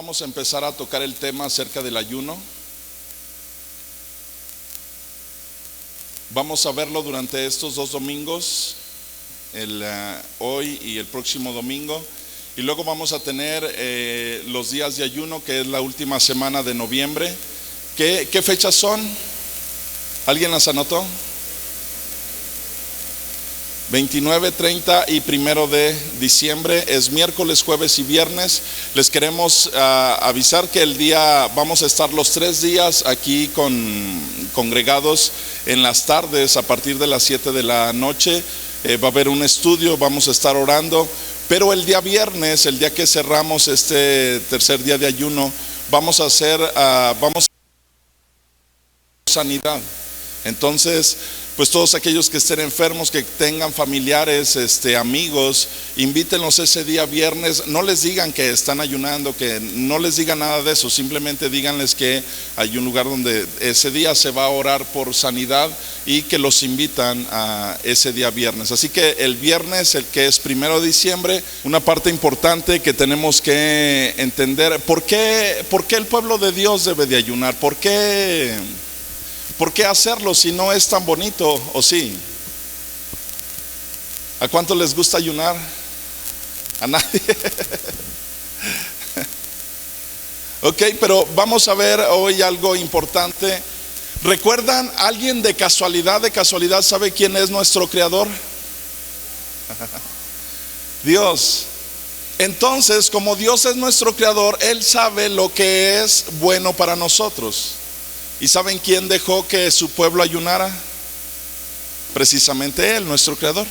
vamos a empezar a tocar el tema acerca del ayuno. Vamos a verlo durante estos 2 domingos, hoy y el próximo domingo. Y luego vamos a tener los días de ayuno, que es la última semana de noviembre. ¿Qué fechas son? ¿Alguien las anotó? 29, 30 y 1 de diciembre, es miércoles, jueves y viernes. Les queremos avisar que el día, vamos a estar los 3 días aquí congregados en las tardes a partir de las 7 de la noche. Va a haber un estudio, vamos a estar orando, pero el día viernes, el día que cerramos este tercer día de ayuno, vamos a hacer sanidad. Entonces, pues todos aquellos que estén enfermos, que tengan familiares, amigos, invítenlos ese día viernes. No les digan que están ayunando, que no les digan nada de eso, simplemente díganles que hay un lugar donde ese día se va a orar por sanidad y que los invitan a ese día viernes. Así que el viernes, el que es 1 de diciembre, una parte importante que tenemos que entender: ¿por qué el pueblo de Dios debe de ayunar? ¿Por qué hacerlo si no es tan bonito? ¿O sí? ¿A cuánto les gusta ayunar? ¿A nadie? Ok, pero vamos a ver hoy algo importante. ¿Recuerdan? ¿Alguien de casualidad sabe quién es nuestro creador? Dios. Entonces, como Dios es nuestro creador, Él sabe lo que es bueno para nosotros. ¿Y saben quién dejó que su pueblo ayunara? Precisamente Él, nuestro creador.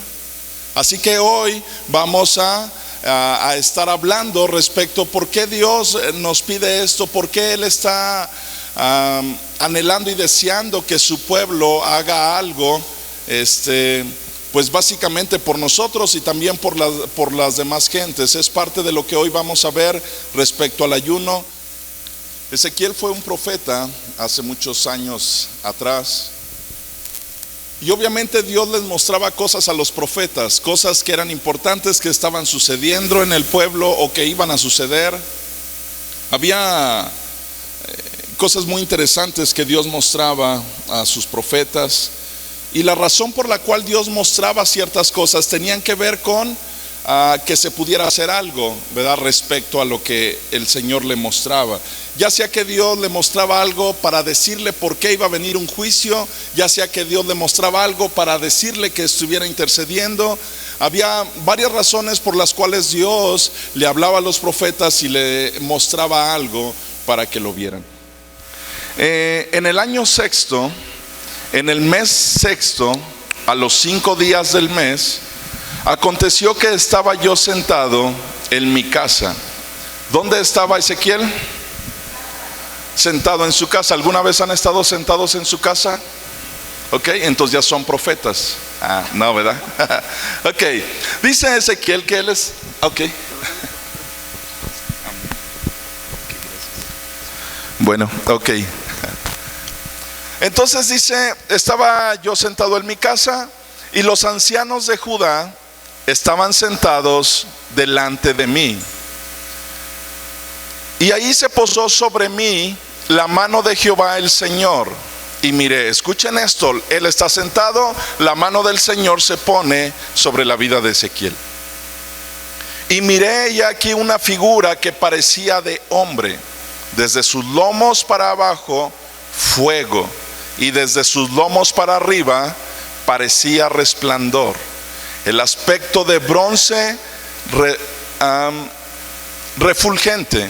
Así que hoy vamos a estar hablando respecto a por qué Dios nos pide esto, por qué Él está anhelando y deseando que su pueblo haga algo, pues básicamente por nosotros y también por las demás gentes. Es parte de lo que hoy vamos a ver respecto al ayuno. Ezequiel fue un profeta hace muchos años atrás, y obviamente Dios les mostraba cosas a los profetas, cosas que eran importantes, que estaban sucediendo en el pueblo o que iban a suceder. Había cosas muy interesantes que Dios mostraba a sus profetas, y la razón por la cual Dios mostraba ciertas cosas tenían que ver con que se pudiera hacer algo, ¿verdad?, respecto a lo que el Señor le mostraba. Ya sea que Dios le mostraba algo para decirle por qué iba a venir un juicio, ya sea que Dios le mostraba algo para decirle que estuviera intercediendo. Había varias razones por las cuales Dios le hablaba a los profetas y le mostraba algo para que lo vieran. En el año sexto, en el mes sexto, a los 5 días del mes, aconteció que estaba yo sentado en mi casa. ¿Dónde estaba Ezequiel? Sentado en su casa. ¿Alguna vez han estado sentados en su casa? Ok, entonces ya son profetas. No, ¿verdad? Ok, dice Ezequiel que él es... Ok. Bueno, ok. Entonces dice: estaba yo sentado en mi casa y los ancianos de Judá estaban sentados delante de mí. Y ahí se posó sobre mí la mano de Jehová el Señor. Y miré, escuchen esto, él está sentado, la mano del Señor se pone sobre la vida de Ezequiel. Y miré, y aquí una figura que parecía de hombre, desde sus lomos para abajo, fuego, y desde sus lomos para arriba parecía resplandor. El aspecto de bronce refulgente.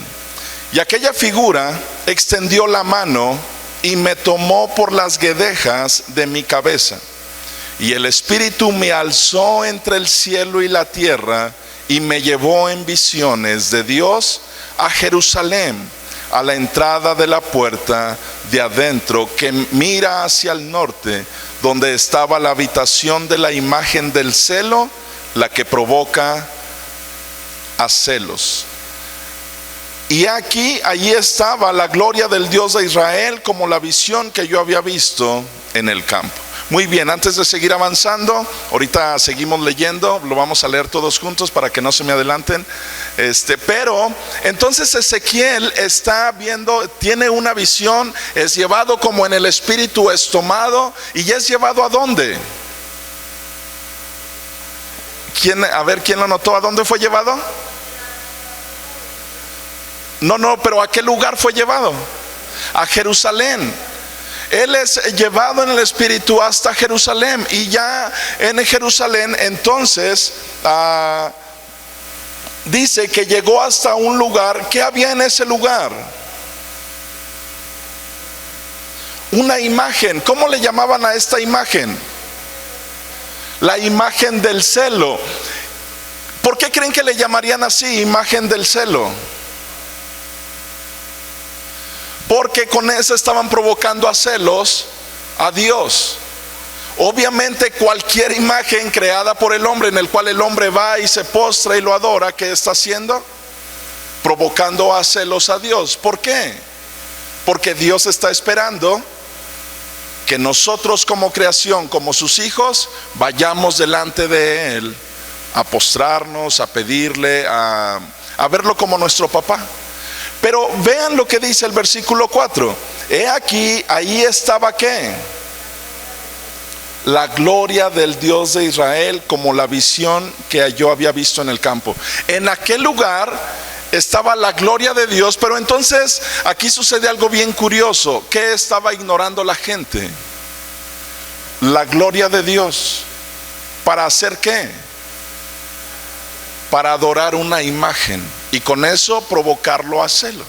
Y aquella figura extendió la mano y me tomó por las guedejas de mi cabeza. Y el Espíritu me alzó entre el cielo y la tierra y me llevó en visiones de Dios a Jerusalén, a la entrada de la puerta de adentro que mira hacia el norte, donde estaba la habitación de la imagen del celo, la que provoca a celos. Y aquí, allí estaba la gloria del Dios de Israel, como la visión que yo había visto en el campo. Muy bien, antes de seguir avanzando, ahorita seguimos leyendo, lo vamos a leer todos juntos para que no se me adelanten. Pero entonces Ezequiel está viendo, tiene una visión, es llevado como en el espíritu, es tomado y es llevado ¿a dónde? A ver, ¿quién lo notó? ¿A dónde fue llevado? No, pero ¿a qué lugar fue llevado? A Jerusalén. Él es llevado en el espíritu hasta Jerusalén, y ya en Jerusalén entonces dice que llegó hasta un lugar. ¿Qué había en ese lugar? Una imagen. ¿Cómo le llamaban a esta imagen? La imagen del celo. ¿Por qué creen que le llamarían así, imagen del celo? Porque con eso estaban provocando a celos a Dios. Obviamente cualquier imagen creada por el hombre, en el cual el hombre va y se postra y lo adora, ¿qué está haciendo? Provocando a celos a Dios. ¿Por qué? Porque Dios está esperando que nosotros como creación, como sus hijos, vayamos delante de Él a postrarnos, a pedirle, a verlo como nuestro papá. Pero vean lo que dice el versículo 4. He aquí, ahí estaba ¿qué? La gloria del Dios de Israel, como la visión que yo había visto en el campo. En aquel lugar estaba la gloria de Dios, pero entonces aquí sucede algo bien curioso. ¿Qué estaba ignorando la gente? La gloria de Dios. ¿Para hacer qué? Para adorar una imagen y con eso provocarlo a celo.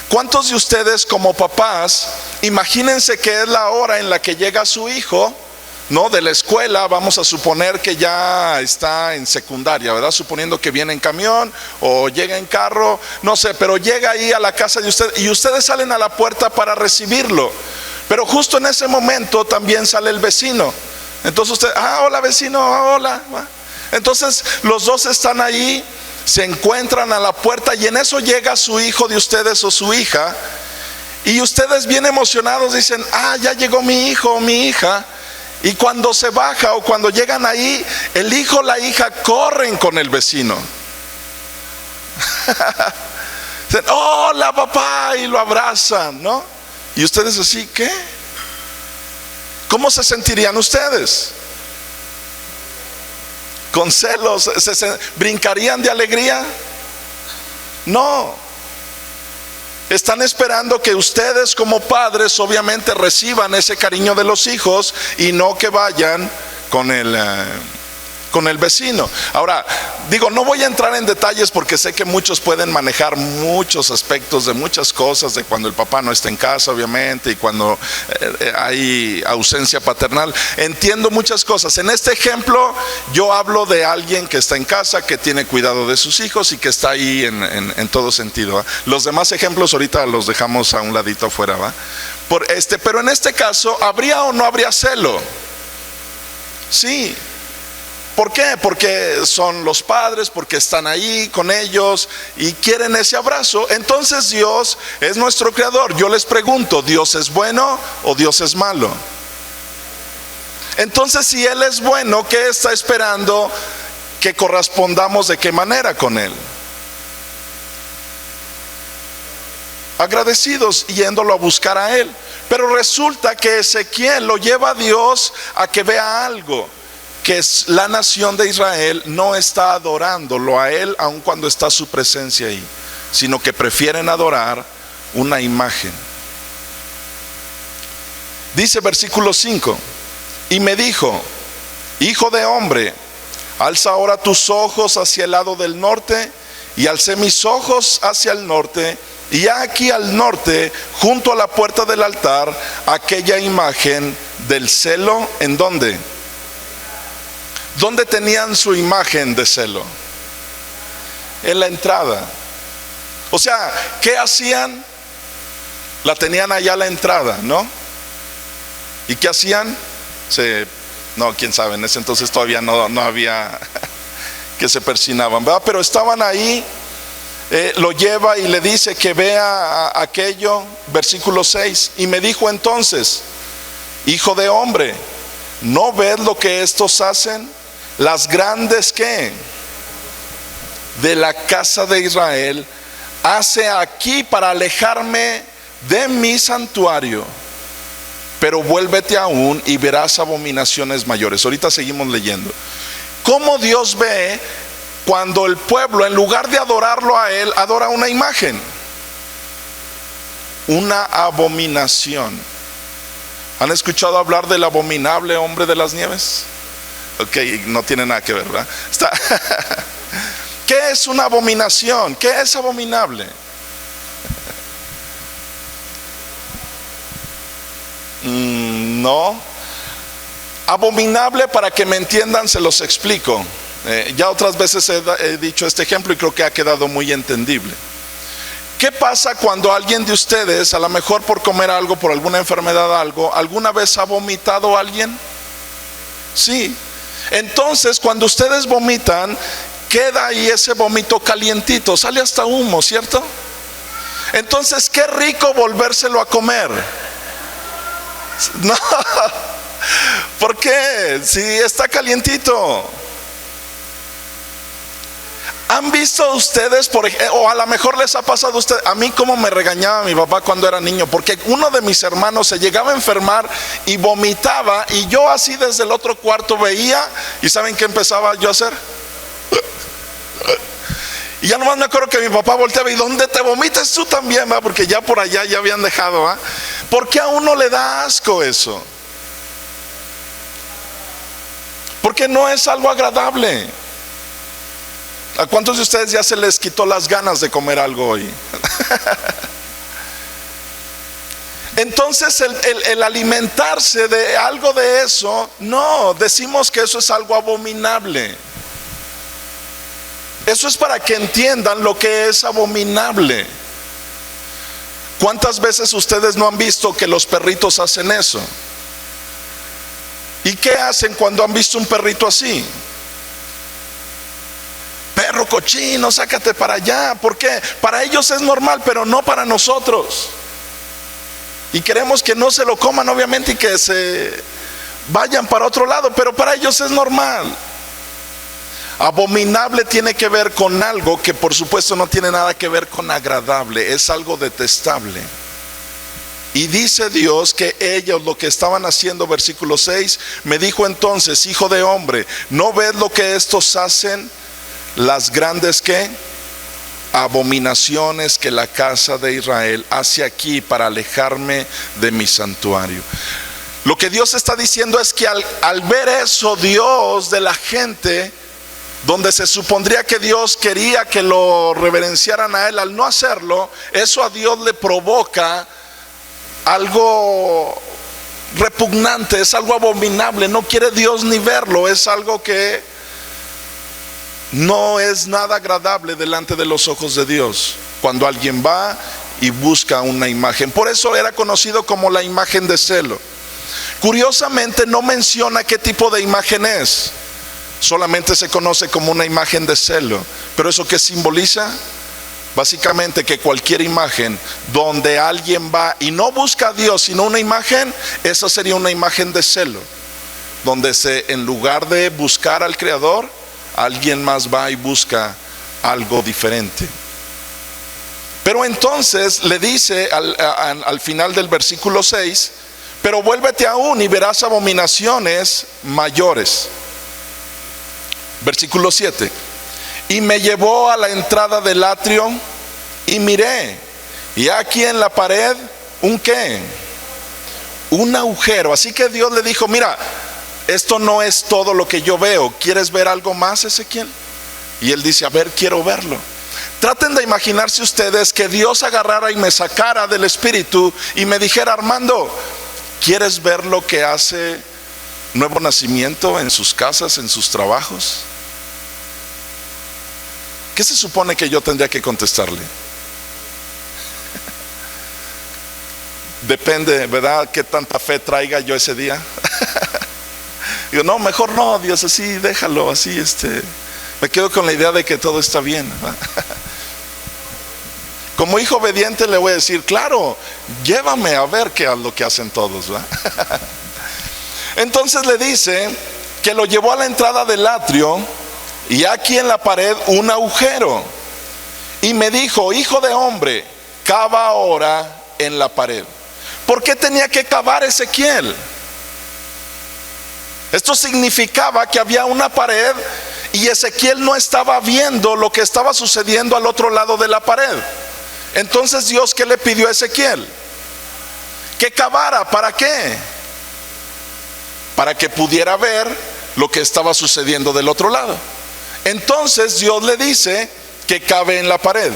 ¿Cuántos de ustedes como papás, imagínense que es la hora en la que llega su hijo, ¿no? De la escuela, vamos a suponer que ya está en secundaria, ¿verdad? Suponiendo que viene en camión o llega en carro, no sé, pero llega ahí a la casa de ustedes y ustedes salen a la puerta para recibirlo. Pero justo en ese momento también sale el vecino. Entonces usted, hola vecino, hola. Entonces los dos están ahí, se encuentran a la puerta y en eso llega su hijo de ustedes o su hija, y ustedes bien emocionados dicen, ya llegó mi hijo o mi hija. Y cuando se baja o cuando llegan ahí, el hijo o la hija corren con el vecino. Dicen, hola papá, y lo abrazan, ¿no? Y ustedes así, ¿qué? ¿Cómo se sentirían ustedes? ¿Con celos? ¿Brincarían de alegría? No. Están esperando que ustedes como padres obviamente reciban ese cariño de los hijos y no que vayan con el vecino. Ahora, digo, no voy a entrar en detalles porque sé que muchos pueden manejar muchos aspectos de muchas cosas, de cuando el papá no está en casa obviamente y cuando hay ausencia paternal. Entiendo muchas cosas. En este ejemplo yo hablo de alguien que está en casa, que tiene cuidado de sus hijos y que está ahí en todo sentido, ¿va? Los demás ejemplos ahorita los dejamos a un ladito afuera, ¿va? Pero en este caso, ¿habría o no habría celo? Sí. ¿Por qué? Porque son los padres, porque están ahí con ellos y quieren ese abrazo. Entonces Dios es nuestro creador. Yo les pregunto, ¿Dios es bueno o Dios es malo? Entonces, si Él es bueno, ¿qué está esperando que correspondamos de qué manera con Él? Agradecidos, yéndolo a buscar a Él. Pero resulta que Ezequiel lo lleva a Dios a que vea algo, que es la nación de Israel no está adorándolo a Él aun cuando está su presencia ahí, sino que prefieren adorar una imagen. Dice versículo 5: y me dijo, hijo de hombre, alza ahora tus ojos hacia el lado del norte. Y alcé mis ojos hacia el norte, y aquí al norte, junto a la puerta del altar, aquella imagen del celo. ¿En dónde? ¿Dónde tenían su imagen de celo? En la entrada. O sea, ¿qué hacían? La tenían allá a la entrada, ¿no? ¿Y qué hacían? No, quién sabe, en ese entonces todavía no había que se persinaban, ¿verdad? Pero estaban ahí. Lo lleva y le dice que vea aquello. Versículo 6: y me dijo entonces, hijo de hombre, ¿no ves lo que estos hacen? Las grandes que de la casa de Israel hace aquí para alejarme de mi santuario. Pero vuélvete aún y verás abominaciones mayores. Ahorita seguimos leyendo. ¿Cómo Dios ve cuando el pueblo, en lugar de adorarlo a Él, adora una imagen? Una abominación. ¿Han escuchado hablar del abominable hombre de las nieves? Ok, no tiene nada que ver, ¿verdad? ¿Qué es una abominación? ¿Qué es abominable? No. Abominable, para que me entiendan, se los explico. Ya otras veces he dicho este ejemplo y creo que ha quedado muy entendible. ¿Qué pasa cuando alguien de ustedes, a lo mejor por comer algo, por alguna enfermedad, alguna vez ha vomitado a alguien? Sí. Entonces, cuando ustedes vomitan, queda ahí ese vómito calientito, sale hasta humo, ¿cierto? Entonces, qué rico volvérselo a comer. No, ¿por qué? Si está calientito. ¿Han visto ustedes, por ejemplo, o a lo mejor les ha pasado a ustedes, a mí como me regañaba mi papá cuando era niño, porque uno de mis hermanos se llegaba a enfermar y vomitaba, y yo así desde el otro cuarto veía, y ¿saben qué empezaba yo a hacer? Y ya nomás me acuerdo que mi papá volteaba y ¿dónde te vomitas tú también? ¿Va? Porque ya por allá ya habían dejado, ¿va? ¿Por qué a uno le da asco eso? Porque no es algo agradable. ¿A cuántos de ustedes ya se les quitó las ganas de comer algo hoy? Entonces el alimentarse de algo de eso, no, decimos que eso es algo abominable. Eso es para que entiendan lo que es abominable. ¿Cuántas veces ustedes no han visto que los perritos hacen eso? ¿Y qué hacen cuando han visto un perrito así? Perro cochino, sácate para allá. ¿Por qué? Para ellos es normal, pero no para nosotros. Y queremos que no se lo coman, obviamente, y que se vayan para otro lado, pero para ellos es normal. Abominable tiene que ver con algo que por supuesto no tiene nada que ver con agradable, es algo detestable. Y dice Dios que ellos lo que estaban haciendo, versículo 6, me dijo entonces, hijo de hombre, ¿no ves lo que estos hacen? Las grandes ¿qué? Abominaciones que la casa de Israel hace aquí para alejarme de mi santuario. Lo que Dios está diciendo es que al ver eso, Dios de la gente, donde se supondría que Dios quería que lo reverenciaran a Él, al no hacerlo, eso a Dios le provoca algo repugnante, es algo abominable, no quiere Dios ni verlo, es algo que no es nada agradable delante de los ojos de Dios, cuando alguien va y busca una imagen. Por eso era conocido como la imagen de celo. Curiosamente no menciona qué tipo de imagen es, solamente se conoce como una imagen de celo. Pero ¿eso qué simboliza? Básicamente que cualquier imagen donde alguien va y no busca a Dios sino una imagen, eso sería una imagen de celo, donde en lugar de buscar al Creador, alguien más va y busca algo diferente. Pero entonces le dice al final del versículo 6, pero vuélvete aún y verás abominaciones mayores. Versículo 7, y me llevó a la entrada del atrio y miré, y aquí en la pared un ¿qué? Un agujero. Así que Dios le dijo, mira, esto no es todo lo que yo veo, ¿quieres ver algo más, Ezequiel? Y él dice, a ver, quiero verlo. Traten de imaginarse ustedes que Dios agarrara y me sacara del espíritu y me dijera, Armando, ¿quieres ver lo que hace Nuevo Nacimiento en sus casas, en sus trabajos? ¿Qué se supone que yo tendría que contestarle? Depende, ¿verdad? ¿Qué tanta fe traiga yo ese día? Digo, no, mejor no, Dios, así déjalo, así me quedo con la idea de que todo está bien, ¿verdad? Como hijo obediente le voy a decir, claro, llévame a ver qué es lo que hacen todos, ¿verdad? Entonces le dice que lo llevó a la entrada del atrio, y aquí en la pared un agujero, y me dijo: hijo de hombre, cava ahora en la pared. ¿Por qué tenía que cavar Ezequiel? Esto significaba que había una pared y Ezequiel no estaba viendo lo que estaba sucediendo al otro lado de la pared. Entonces Dios, ¿qué le pidió a Ezequiel? Que cavara. ¿Para qué? Para que pudiera ver lo que estaba sucediendo del otro lado. Entonces Dios le dice que cave en la pared.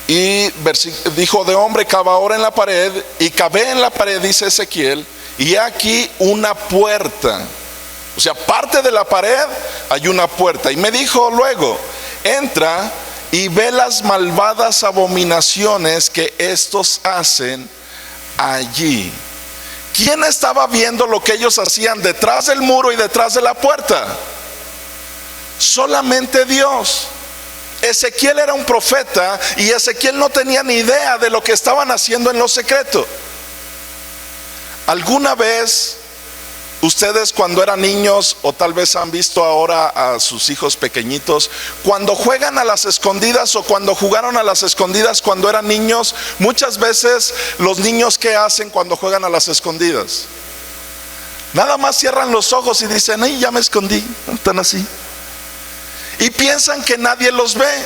Y dijo: de hombre, cava ahora en la pared. Y cavé en la pared, dice Ezequiel, y aquí una puerta. O sea, parte de la pared hay una puerta. Y me dijo luego: entra y ve las malvadas abominaciones que estos hacen allí. ¿Quién estaba viendo lo que ellos hacían detrás del muro y detrás de la puerta? Solamente Dios. Ezequiel era un profeta y Ezequiel no tenía ni idea de lo que estaban haciendo en lo secreto. ¿Alguna vez ustedes, cuando eran niños, o tal vez han visto ahora a sus hijos pequeñitos, cuando juegan a las escondidas o cuando jugaron a las escondidas cuando eran niños? Muchas veces los niños, ¿qué hacen cuando juegan a las escondidas? Nada más cierran los ojos y dicen: ay, ya me escondí. Están así y piensan que nadie los ve.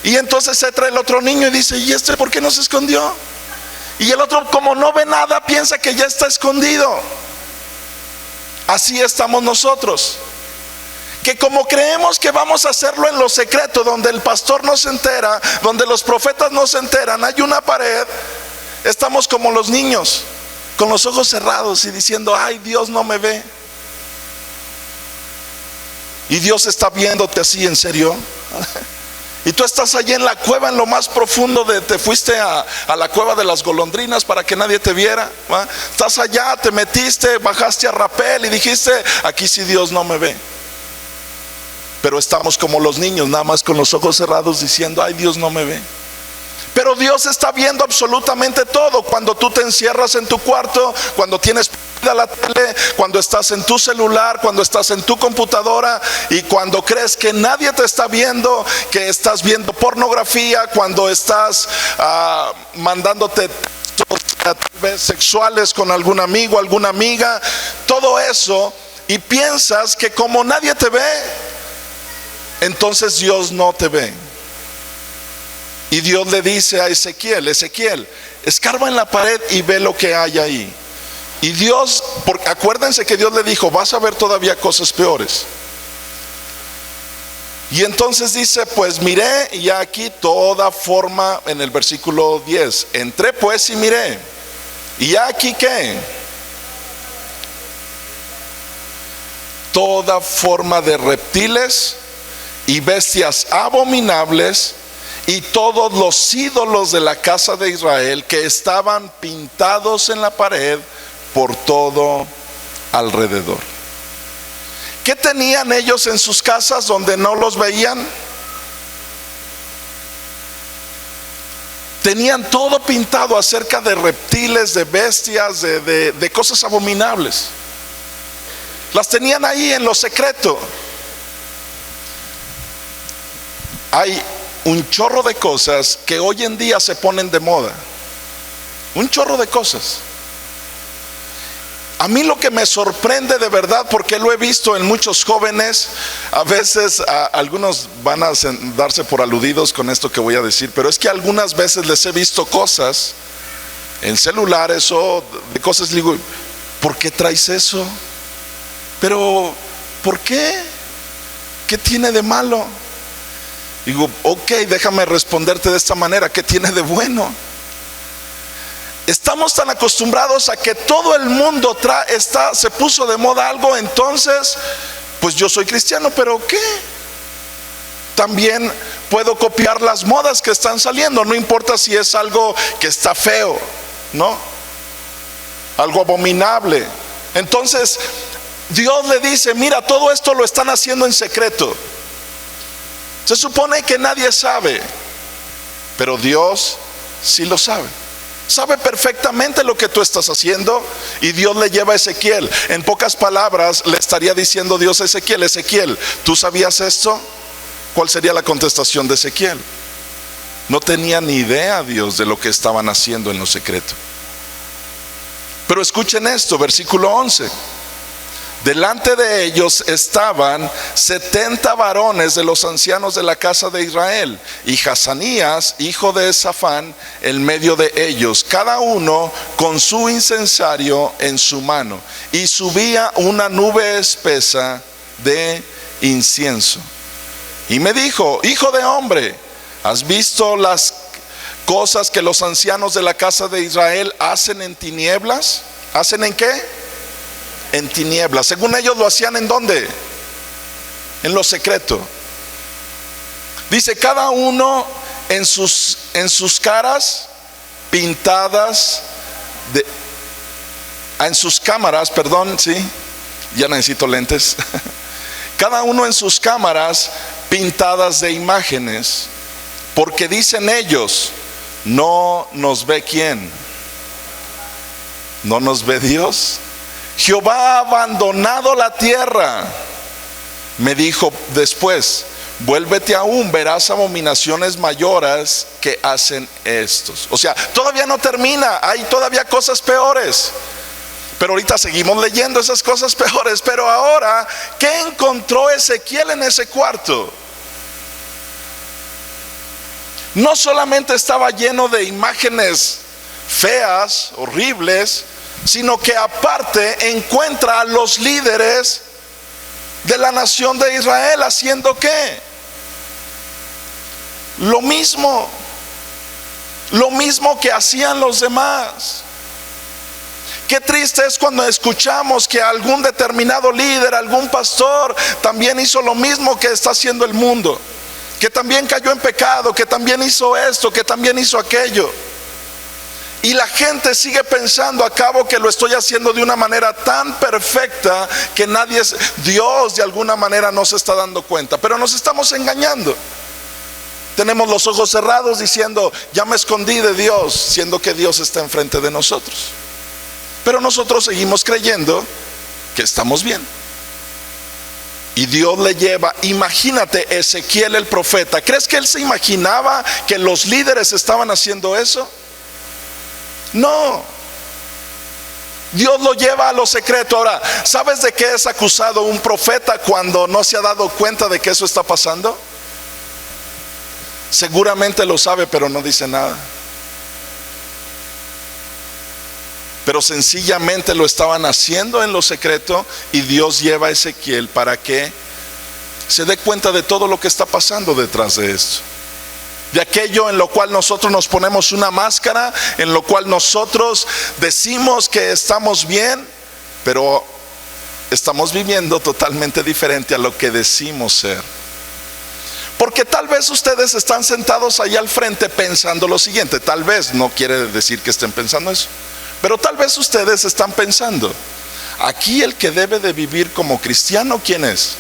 Y entonces se trae el otro niño y dice: ¿y este por qué no se escondió? Y el otro, como no ve nada, piensa que ya está escondido. Así estamos nosotros, que como creemos que vamos a hacerlo en lo secreto, donde el pastor no se entera, donde los profetas no se enteran, hay una pared, estamos como los niños, con los ojos cerrados y diciendo: ay, Dios no me ve. Y Dios está viéndote así, ¿en serio? Y tú estás allí en la cueva, en lo más profundo te fuiste a la cueva de las golondrinas para que nadie te viera, ¿va? Estás allá, te metiste, bajaste a rapel y dijiste: aquí sí Dios no me ve. Pero estamos como los niños, nada más con los ojos cerrados, diciendo: ay, Dios no me ve. Pero Dios está viendo absolutamente todo. Cuando tú te encierras en tu cuarto, cuando tienes la tele, cuando estás en tu celular, cuando estás en tu computadora, y cuando crees que nadie te está viendo, que estás viendo pornografía, cuando estás mandándote tal vez sexuales con algún amigo, alguna amiga, todo eso, y piensas que como nadie te ve, entonces Dios no te ve. Y Dios le dice a Ezequiel: Ezequiel, escarba en la pared y ve lo que hay ahí. Y Dios, porque acuérdense que Dios le dijo: vas a ver todavía cosas peores. Y entonces dice: pues miré, y aquí toda forma, en el versículo 10, entré pues y miré, y aquí ¿qué? Toda forma de reptiles y bestias abominables, y todos los ídolos de la casa de Israel, que estaban pintados en la pared por todo alrededor. ¿Qué tenían ellos en sus casas donde no los veían? Tenían todo pintado acerca de reptiles, de bestias, de cosas abominables. Las tenían ahí en lo secreto. Hay un chorro de cosas que hoy en día se ponen de moda. Un chorro de cosas. A mí lo que me sorprende de verdad, porque lo he visto en muchos jóvenes, a veces algunos van a darse por aludidos con esto que voy a decir, pero es que algunas veces les he visto cosas en celulares o de cosas, digo: ¿por qué traes eso? Pero ¿por qué? ¿Qué tiene de malo? Digo: ok, déjame responderte de esta manera: ¿qué tiene de bueno? Estamos tan acostumbrados a que todo el mundo se puso de moda algo, entonces pues yo soy cristiano, pero ¿qué? También puedo copiar las modas que están saliendo, no importa si es algo que está feo, ¿no? Algo abominable. Entonces Dios le dice: mira, todo esto lo están haciendo en secreto. Se supone que nadie sabe, pero Dios Sí lo sabe. Sabe perfectamente lo que tú estás haciendo. Y Dios le lleva a Ezequiel. En pocas palabras le estaría diciendo Dios a Ezequiel: Ezequiel, ¿tú sabías esto? ¿Cuál sería la contestación de Ezequiel? No tenía ni idea Dios de lo que estaban haciendo en lo secreto. Pero escuchen esto, versículo 11. Delante de ellos estaban 70 varones de los ancianos de la casa de Israel, y Hazanías, hijo de Safán, en medio de ellos, cada uno con su incensario en su mano, y subía una nube espesa de incienso. Y me dijo: hijo de hombre, ¿has visto las cosas que los ancianos de la casa de Israel hacen en tinieblas? ¿Hacen en qué? En tinieblas. Según ellos lo hacían ¿en dónde? En lo secreto. Dice: cada uno en sus caras pintadas en sus cámaras, perdón, sí, ya necesito lentes. Cada uno en sus cámaras pintadas de imágenes, porque dicen ellos: no nos ve ¿quién? ¿No nos ve Dios? Jehová ha abandonado la tierra. Me dijo después: vuélvete aún, verás abominaciones mayores que hacen estos. O sea, todavía no termina, hay todavía cosas peores. Pero ahorita seguimos leyendo esas cosas peores. Pero ahora, ¿qué encontró Ezequiel en ese cuarto? No solamente estaba lleno de imágenes feas, horribles, sino que aparte encuentra a los líderes de la nación de Israel haciendo ¿qué? Lo mismo que hacían los demás. Qué triste es cuando escuchamos que algún determinado líder, algún pastor también hizo lo mismo que está haciendo el mundo, que también cayó en pecado, que también hizo esto, que también hizo aquello. Y la gente sigue pensando: a cabo que lo estoy haciendo de una manera tan perfecta que Dios de alguna manera no se está dando cuenta. Pero nos estamos engañando. Tenemos los ojos cerrados diciendo: ya me escondí de Dios, siendo que Dios está enfrente de nosotros. Pero nosotros seguimos creyendo que estamos bien. Y Dios le lleva. Imagínate, Ezequiel el profeta, ¿crees que él se imaginaba que los líderes estaban haciendo eso? No. Dios lo lleva a lo secreto. Ahora, ¿sabes de qué es acusado un profeta cuando no se ha dado cuenta de que eso está pasando? Seguramente lo sabe, pero no dice nada. Pero sencillamente lo estaban haciendo en lo secreto, y Dios lleva a Ezequiel para que se dé cuenta de todo lo que está pasando detrás de esto. De aquello en lo cual nosotros nos ponemos una máscara, en lo cual nosotros decimos que estamos bien, pero estamos viviendo totalmente diferente a lo que decimos ser. Porque tal vez ustedes están sentados ahí al frente pensando lo siguiente. Tal vez, no quiere decir que estén pensando eso, pero tal vez ustedes están pensando: aquí el que debe de vivir como cristiano, ¿quién es?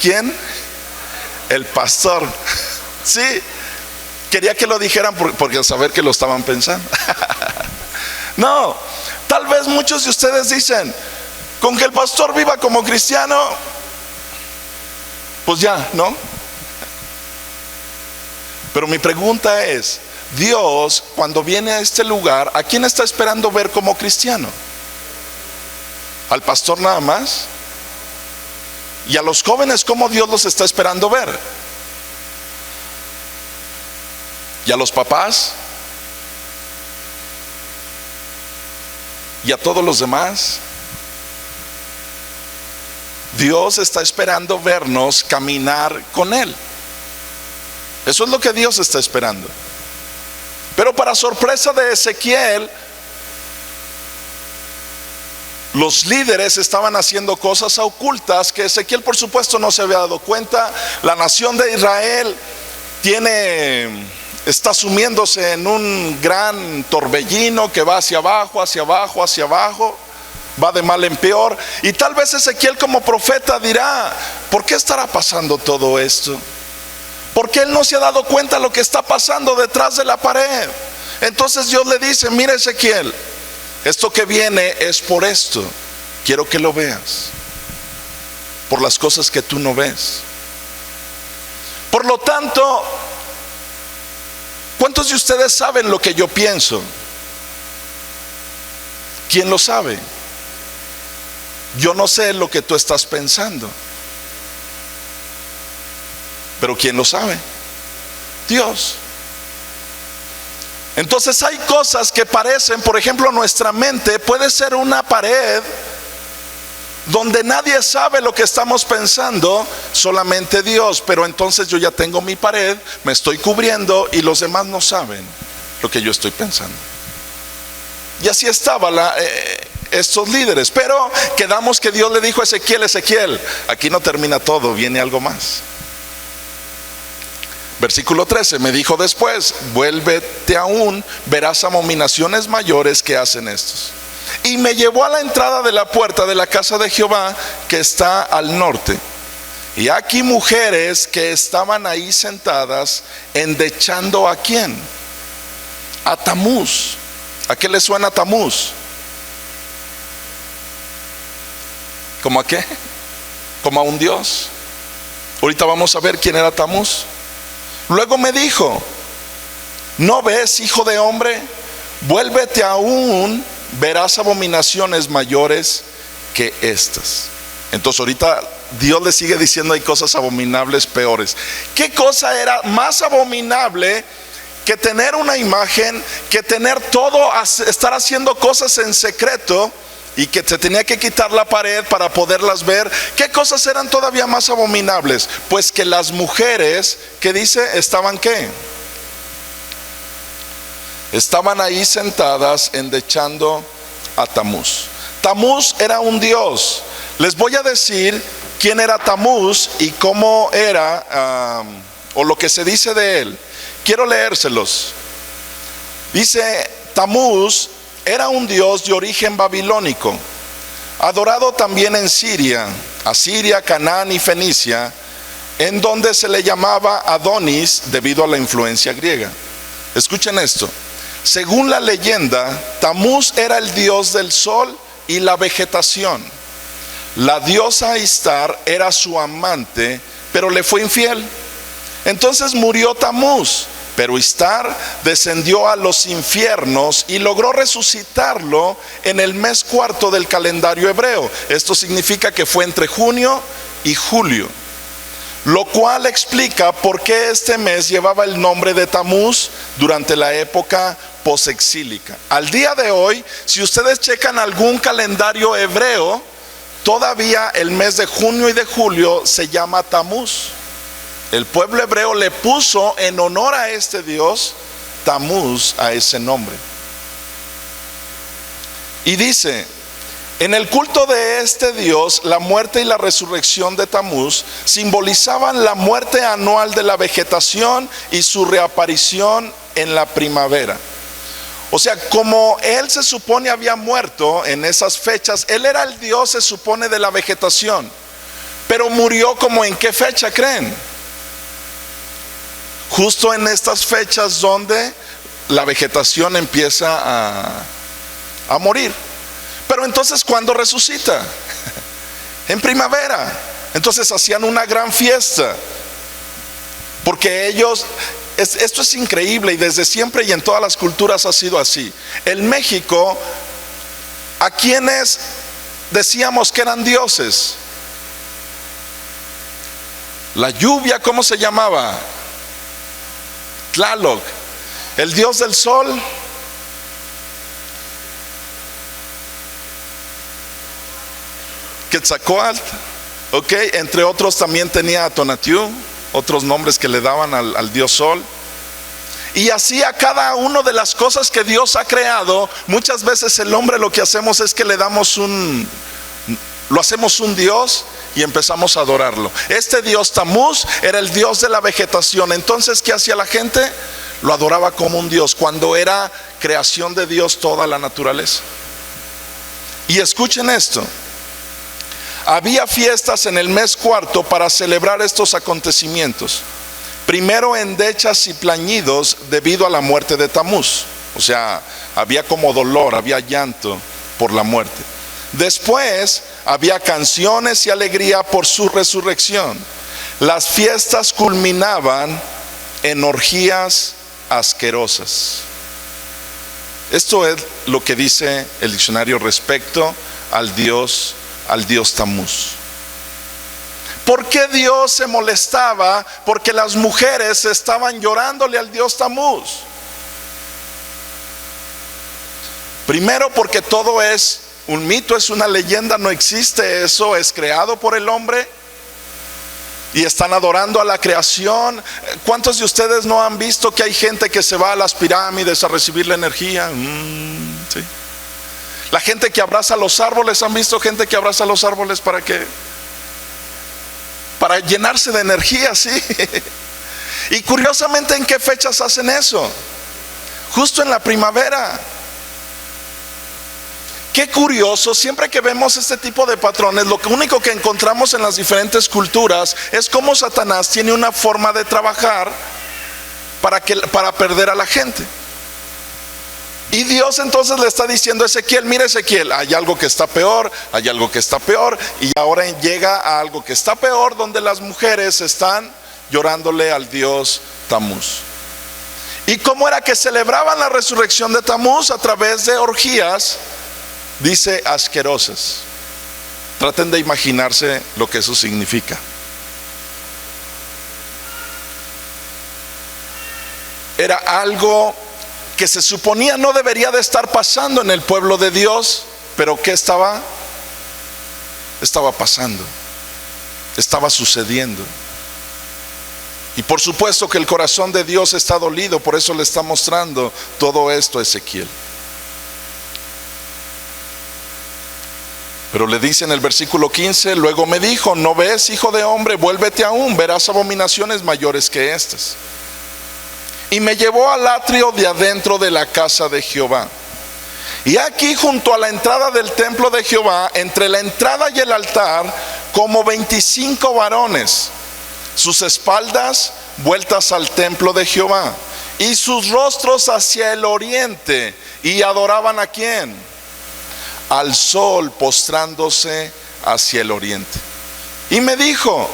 ¿Quién? El pastor. Sí, quería que lo dijeran porque saber que lo estaban pensando. No, tal vez muchos de ustedes dicen: con que el pastor viva como cristiano, pues ya, ¿no? Pero mi pregunta es: Dios, cuando viene a este lugar, ¿a quién está esperando ver como cristiano? ¿Al pastor nada más? Y a los jóvenes, ¿cómo Dios los está esperando ver? ¿Y a los papás? ¿Y a todos los demás? Dios está esperando vernos caminar con Él. Eso es lo que Dios está esperando. Pero para sorpresa de Ezequiel, los líderes estaban haciendo cosas ocultas que Ezequiel, por supuesto, no se había dado cuenta. La nación de Israel está sumiéndose en un gran torbellino que va hacia abajo, hacia abajo, hacia abajo, va de mal en peor. Y tal vez Ezequiel como profeta dirá: ¿por qué estará pasando todo esto? porque él no se ha dado cuenta de lo que está pasando detrás de la pared. Entonces Dios le dice: mira, Ezequiel, esto que viene es por esto. Quiero que lo veas, por las cosas que tú no ves. Por lo tanto, ¿cuántos de ustedes saben lo que yo pienso? ¿Quién lo sabe? Yo no sé lo que tú estás pensando, pero ¿quién lo sabe? Dios. Entonces hay cosas que parecen, por ejemplo, nuestra mente puede ser una pared donde nadie sabe lo que estamos pensando, solamente Dios. Pero entonces yo ya tengo mi pared, me estoy cubriendo y los demás no saben lo que yo estoy pensando. Y así estaban estos líderes. Pero quedamos que Dios le dijo a Ezequiel: Ezequiel, aquí no termina todo, viene algo más. Versículo 13, me dijo después: vuélvete aún, verás abominaciones mayores que hacen estos. Y me llevó a la entrada de la puerta de la casa de Jehová, que está al norte. Y aquí mujeres que estaban ahí sentadas, endechando ¿a quién? A Tamuz. ¿A qué le suena Tamuz? ¿Cómo a qué? Como a un dios. Ahorita vamos a ver quién era Tamuz. Luego me dijo: ¿no ves, hijo de hombre? Vuélvete aún, verás abominaciones mayores que estas. Entonces ahorita Dios le sigue diciendo: hay cosas abominables peores. ¿Qué cosa era más abominable que tener una imagen, que tener todo, estar haciendo cosas en secreto, y que se tenía que quitar la pared para poderlas ver? ¿Qué cosas eran todavía más abominables? Pues que las mujeres, ¿qué dice? ¿Estaban qué? Estaban ahí sentadas endechando a Tamuz. Tamuz era un dios. Les voy a decir quién era Tamuz y cómo era, o lo que se dice de él. Quiero leérselos. Dice: Tamuz era un dios de origen babilónico, adorado también en Siria, Asiria, Canaán y Fenicia, en donde se le llamaba Adonis debido a la influencia griega. Escuchen esto. Según la leyenda, Tamuz era el dios del sol y la vegetación. La diosa Istar era su amante, pero le fue infiel. Entonces murió Tamuz, pero Istar descendió a los infiernos y logró resucitarlo en el mes cuarto del calendario hebreo. Esto significa que fue entre junio y julio, lo cual explica por qué este mes llevaba el nombre de Tamuz durante la época posexílica. Al día de hoy, si ustedes checan algún calendario hebreo, todavía el mes de junio y de julio se llama Tamuz. El pueblo hebreo le puso en honor a este dios Tamuz, a ese nombre. Y dice: en el culto de este dios, la muerte y la resurrección de Tamuz simbolizaban la muerte anual de la vegetación y su reaparición en la primavera. O sea, como él se supone había muerto en esas fechas, él era el dios, se supone, de la vegetación. Pero murió, ¿como en qué fecha creen? Justo en estas fechas donde la vegetación empieza a morir. Pero entonces, ¿cuándo resucita? En primavera. Entonces hacían una gran fiesta, porque ellos, esto es increíble, y desde siempre y en todas las culturas ha sido así. En México, ¿a quienes decíamos que eran dioses? La lluvia, ¿cómo se llamaba? Tlaloc. El dios del sol, Quetzalcóatl. Ok, entre otros también tenía a Tonatiuh, otros nombres que le daban al dios sol. Y así a cada una de las cosas que Dios ha creado, muchas veces el hombre lo que hacemos es que le damos lo hacemos un dios y empezamos a adorarlo. Este dios Tamuz era el dios de la vegetación. Entonces, ¿qué hacía la gente? Lo adoraba como un dios, cuando era creación de Dios toda la naturaleza. Y escuchen esto: había fiestas en el mes cuarto para celebrar estos acontecimientos. primero endechas y plañidos debido a la muerte de Tamuz. O sea, había como dolor, había llanto por la muerte. Después había canciones y alegría por su resurrección. Las fiestas culminaban en orgías asquerosas. Esto es lo que dice el diccionario respecto al Dios Tamuz. ¿Por qué Dios se molestaba? Porque las mujeres estaban llorándole al Dios Tamuz. Primero, porque todo es un mito, es una leyenda, no existe eso, es creado por el hombre y están adorando a la creación. ¿Cuántos de ustedes no han visto que hay gente que se va a las pirámides a recibir la energía? Sí. La gente que abraza los árboles, ¿han visto gente que abraza los árboles para qué? Para llenarse de energía, sí. Y curiosamente, ¿en qué fechas hacen eso? Justo en la primavera. Qué curioso, siempre que vemos este tipo de patrones, lo único que encontramos en las diferentes culturas es cómo Satanás tiene una forma de trabajar para perder a la gente. Y Dios entonces le está diciendo a Ezequiel: mira, Ezequiel, hay algo que está peor, hay algo que está peor. Y ahora llega a algo que está peor, donde las mujeres están llorándole al Dios Tamuz. ¿Y cómo era que celebraban la resurrección de Tamuz? A través de orgías, dice, asquerosas. Traten de imaginarse lo que eso significa. Era algo que se suponía no debería de estar pasando en el pueblo de Dios, pero ¿qué estaba pasando? Estaba sucediendo. Y por supuesto que el corazón de Dios está dolido, por eso le está mostrando todo esto a Ezequiel. Pero le dice en el versículo 15: luego me dijo: ¿no ves, hijo de hombre? Vuélvete aún, verás abominaciones mayores que estas. Y me llevó al atrio de adentro de la casa de Jehová. Y aquí, junto a la entrada del templo de Jehová, entre la entrada y el altar, como 25 varones, sus espaldas vueltas al templo de Jehová, y sus rostros hacia el oriente, y adoraban ¿a quién? Al sol, postrándose hacia el oriente. Y me dijo: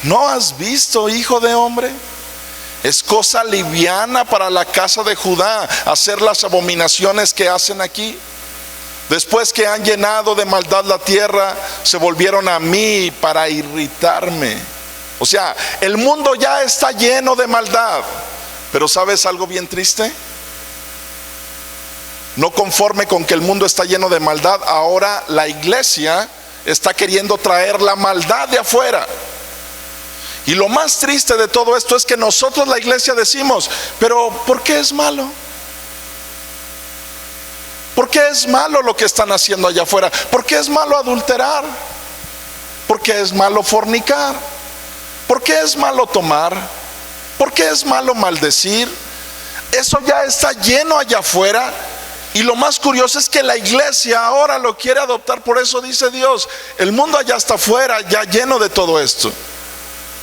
¿no has visto, hijo de hombre? Es cosa liviana para la casa de Judá hacer las abominaciones que hacen aquí. Después que han llenado de maldad la tierra, se volvieron a mí para irritarme. O sea, el mundo ya está lleno de maldad. Pero ¿sabes algo bien triste? No conforme con que el mundo está lleno de maldad, ahora la iglesia está queriendo traer la maldad de afuera. Y lo más triste de todo esto es que nosotros, la iglesia, decimos: pero ¿por qué es malo? ¿Por qué es malo lo que están haciendo allá afuera? ¿Por qué es malo adulterar? ¿Por qué es malo fornicar? ¿Por qué es malo tomar? ¿Por qué es malo maldecir? Eso ya está lleno allá afuera. Y lo más curioso es que la iglesia ahora lo quiere adoptar. Por eso dice Dios: el mundo allá está afuera, ya lleno de todo esto.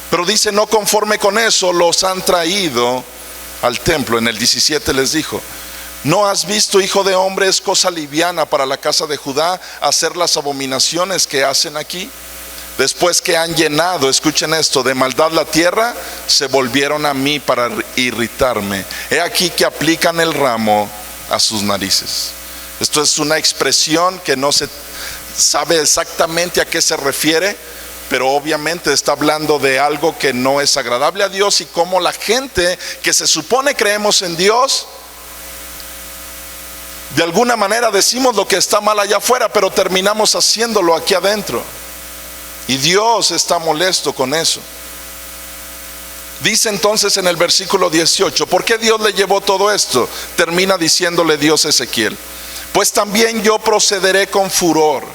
Pero dice: no conforme con eso, los han traído al templo. En el 17 les dijo: ¿no has visto, hijo de hombre? Es cosa liviana para la casa de Judá hacer las abominaciones que hacen aquí. Después que han llenado, escuchen esto, de maldad la tierra, se volvieron a mí para irritarme. He aquí que aplican el ramo a sus narices. Esto es una expresión que no se sabe exactamente a qué se refiere, pero obviamente está hablando de algo que no es agradable a Dios, y cómo la gente que se supone creemos en Dios, de alguna manera decimos lo que está mal allá afuera, pero terminamos haciéndolo aquí adentro. Y Dios está molesto con eso. Dice entonces en el versículo 18: ¿por qué Dios le llevó todo esto? Termina diciéndole Dios a Ezequiel: pues también yo procederé con furor,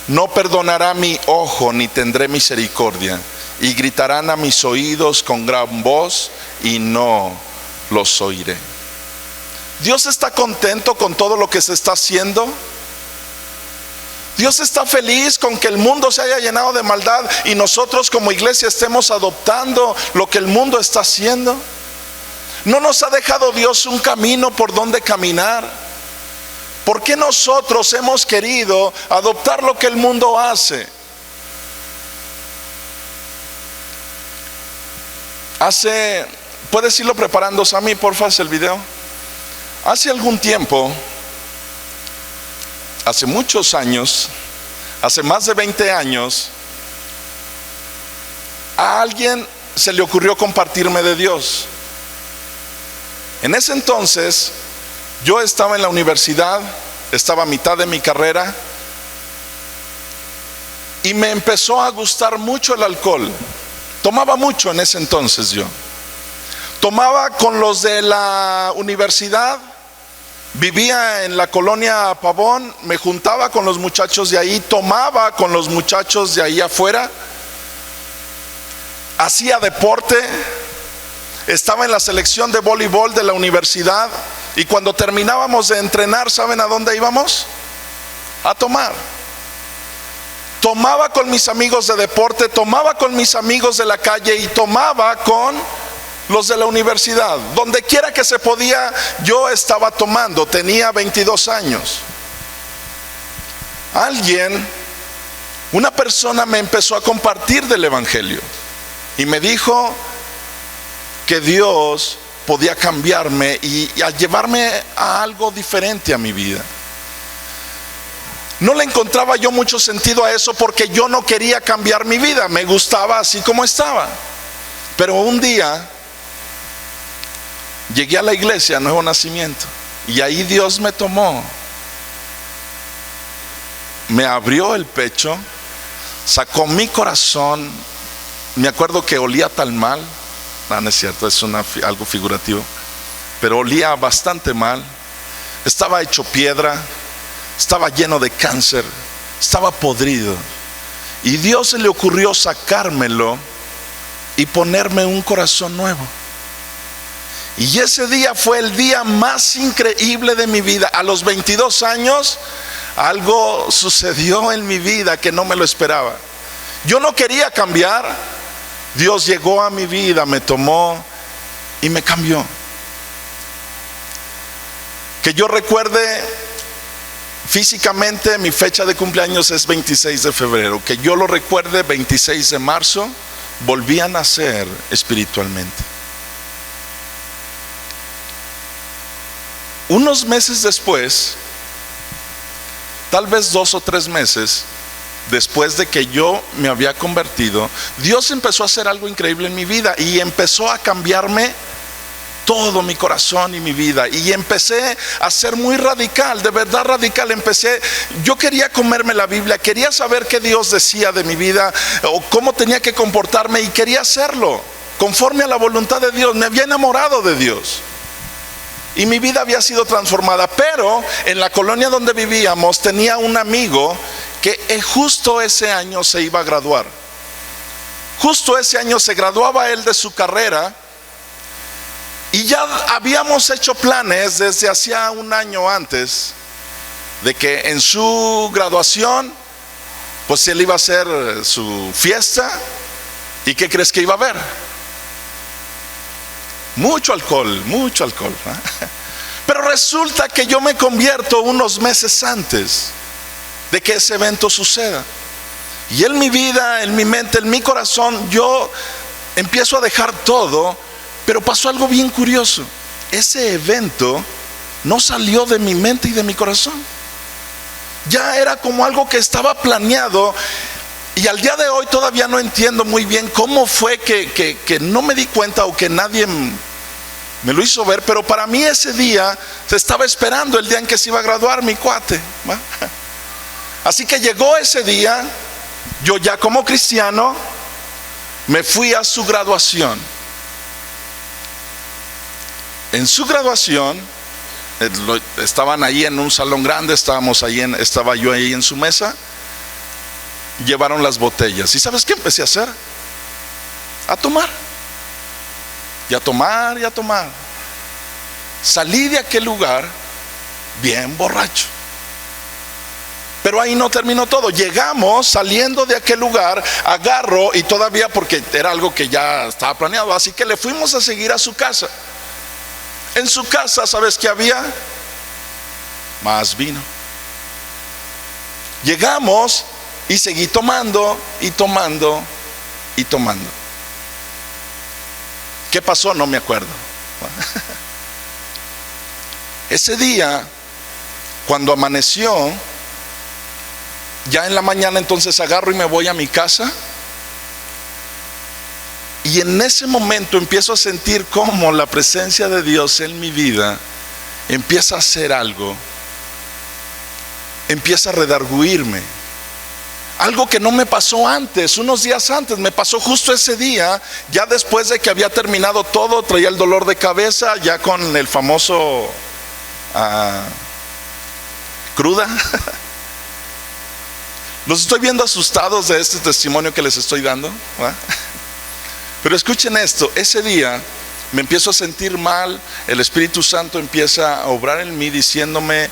no perdonará mi ojo ni tendré misericordia, y gritarán a mis oídos con gran voz y no los oiré. ¿Dios está contento con todo lo que se está haciendo? Dios está feliz con que el mundo se haya llenado de maldad y nosotros como iglesia estemos adoptando lo que el mundo está haciendo. ¿No nos ha dejado Dios un camino por donde caminar? ¿Por qué nosotros hemos querido adoptar lo que el mundo hace? ¿Puedes irlo preparando, Sammy, porfa, el video? Hace algún tiempo, hace muchos años, hace más de 20 años, a alguien se le ocurrió compartirme de Dios. En ese entonces, yo estaba en la universidad, estaba a mitad de mi carrera, y me empezó a gustar mucho el alcohol. Tomaba mucho en ese entonces yo. Tomaba con los de la universidad, vivía en la colonia Pavón, me juntaba con los muchachos de ahí, tomaba con los muchachos de ahí afuera, hacía deporte, estaba en la selección de voleibol de la universidad y cuando terminábamos de entrenar, ¿saben a dónde íbamos? A tomar. Tomaba con mis amigos de deporte, tomaba con mis amigos de la calle y tomaba con los de la universidad. Donde quiera que se podía, yo estaba tomando. Tenía 22 años. Una persona me empezó a compartir del evangelio y me dijo que Dios podía cambiarme y a llevarme a algo diferente a mi vida. No le encontraba yo mucho sentido a eso porque yo no quería cambiar mi vida, me gustaba así como estaba. Pero un día llegué a la iglesia Nuevo Nacimiento y ahí Dios me tomó, me abrió el pecho, sacó mi corazón. Me acuerdo que olía tan mal, no es cierto, es algo figurativo, pero olía bastante mal, estaba hecho piedra, estaba lleno de cáncer, estaba podrido. Y Dios se le ocurrió sacármelo y ponerme un corazón nuevo. Y ese día fue el día más increíble de mi vida. A los 22 años, algo sucedió en mi vida que no me lo esperaba. Yo no quería cambiar. Dios llegó a mi vida, me tomó y me cambió. Que yo recuerde físicamente, mi fecha de cumpleaños es 26 de febrero. Que yo lo recuerde, 26 de marzo, volví a nacer espiritualmente. Unos meses después, tal vez 2 o 3 meses después de que yo me había convertido, Dios empezó a hacer algo increíble en mi vida y empezó a cambiarme todo mi corazón y mi vida, y empecé a ser muy radical, de verdad radical. Yo quería comerme la Biblia, quería saber qué Dios decía de mi vida o cómo tenía que comportarme, y quería hacerlo conforme a la voluntad de Dios. Me había enamorado de Dios y mi vida había sido transformada. Pero en la colonia donde vivíamos tenía un amigo que justo ese año se iba a graduar. Justo ese año se graduaba él de su carrera. Y ya habíamos hecho planes desde hacía un año antes de que en su graduación, pues él iba a hacer su fiesta. ¿Y qué crees que iba a haber? Mucho alcohol, mucho alcohol, ¿eh? Pero resulta que yo me convierto unos meses antes de que ese evento suceda. Y en mi vida, en mi mente, en mi corazón, yo empiezo a dejar todo. Pero pasó algo bien curioso. Ese evento no salió de mi mente y de mi corazón. Ya era como algo que estaba planeado. Y al día de hoy todavía no entiendo muy bien cómo fue que no me di cuenta, o que nadie me lo hizo ver. Pero para mí ese día se estaba esperando el día en que se iba a graduar mi cuate, ¿va? Así que llegó ese día. Yo ya como cristiano me fui a su graduación. En su graduación, estaban ahí en un salón grande, estaba yo ahí en su mesa. Llevaron las botellas. ¿Y sabes qué empecé a hacer? A tomar. Y a tomar y a tomar. Salí de aquel lugar bien borracho. Pero ahí no terminó todo. Llegamos, saliendo de aquel lugar, agarro y todavía, porque era algo que ya estaba planeado, así que le fuimos a seguir a su casa. En su casa, ¿sabes qué había? Más vino. Llegamos y seguí tomando y tomando y tomando. ¿Qué pasó? No me acuerdo. Ese día, cuando amaneció, ya en la mañana, entonces agarro y me voy a mi casa. Y en ese momento empiezo a sentir cómo la presencia de Dios en mi vida empieza a hacer algo, empieza a redarguirme. Algo que no me pasó antes, unos días antes, me pasó justo ese día, ya después de que había terminado todo, traía el dolor de cabeza, ya con el famoso cruda. Los estoy viendo asustados de este testimonio que les estoy dando, ¿verdad? Pero escuchen esto, ese día me empiezo a sentir mal, el Espíritu Santo empieza a obrar en mí diciéndome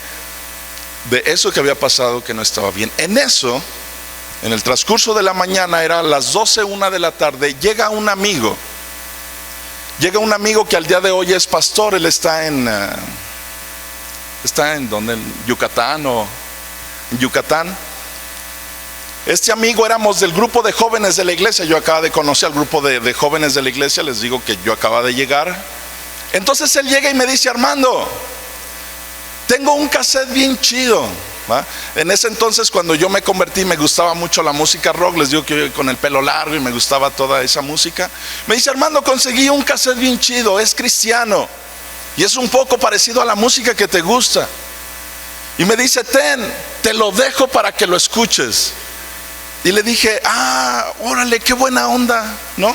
de eso que había pasado que no estaba bien. En eso, en el transcurso de la mañana, era las 12, 1 de la tarde, llega un amigo que al día de hoy es pastor. Él está en ¿dónde? En Yucatán. Este amigo, éramos del grupo de jóvenes de la iglesia. Yo acababa de conocer al grupo de jóvenes de la iglesia. Les digo que yo acababa de llegar. Entonces él llega y me dice: Armando, tengo un cassette bien chido, ¿va? En ese entonces, cuando yo me convertí, me gustaba mucho la música rock. Les digo que yo con el pelo largo y me gustaba toda esa música. Me dice: Armando, conseguí un cassette bien chido, es cristiano y es un poco parecido a la música que te gusta. Y me dice: te lo dejo para que lo escuches. Y le dije: órale, qué buena onda, ¿no?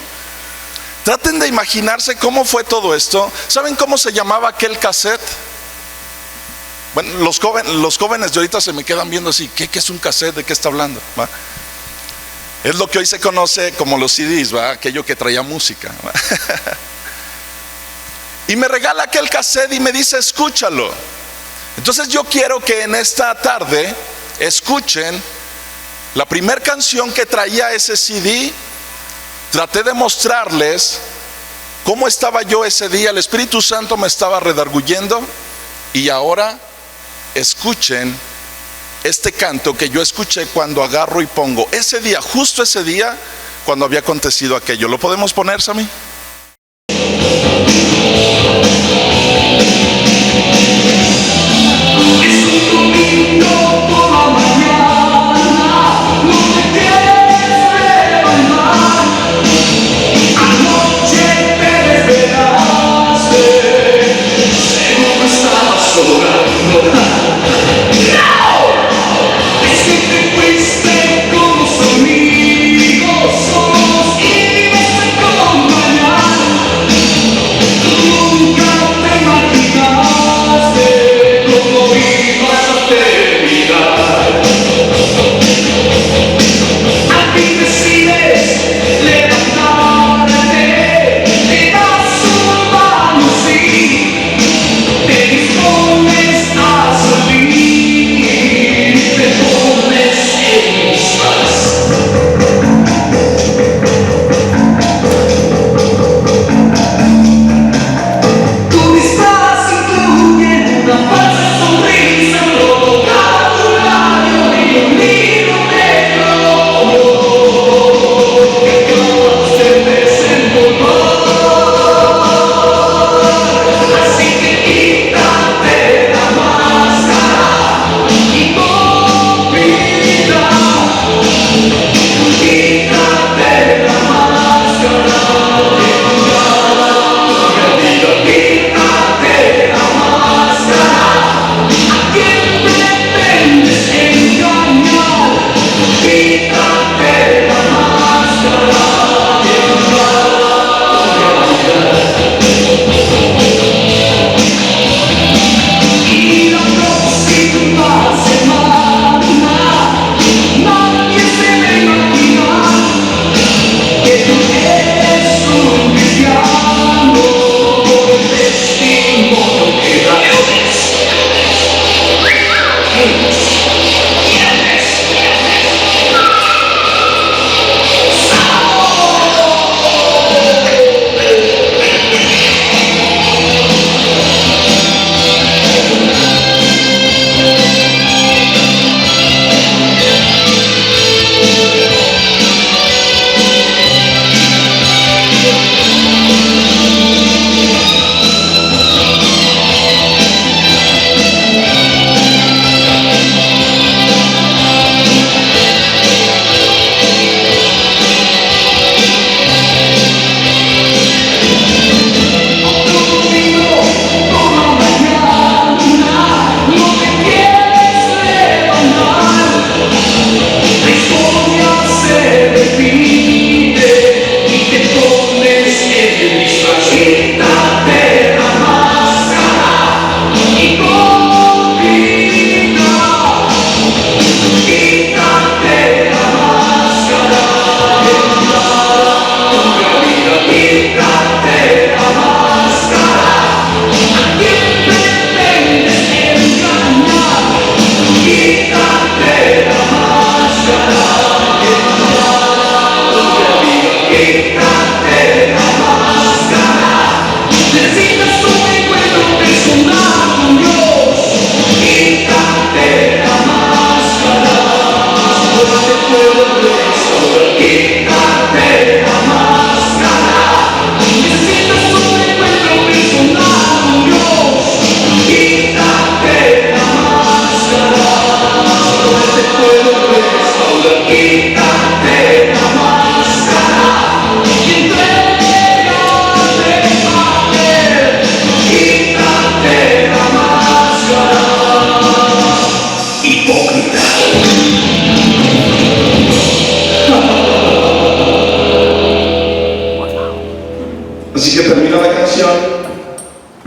Traten de imaginarse cómo fue todo esto. ¿Saben cómo se llamaba aquel cassette? Bueno, los jóvenes de ahorita se me quedan viendo así: ¿qué es un cassette? ¿De qué está hablando? ¿Va? Es lo que hoy se conoce como los CDs, ¿va? Aquello que traía música, ¿va? Y me regala aquel cassette y me dice: escúchalo. Entonces yo quiero que en esta tarde escuchen la primera canción que traía ese CD. Traté de mostrarles cómo estaba yo ese día. El Espíritu Santo me estaba redarguyendo. Y ahora escuchen este canto que yo escuché cuando agarro y pongo ese día, justo ese día, cuando había acontecido aquello. ¿Lo podemos poner, Sammy? Somos amigos, somos y nos acompañamos.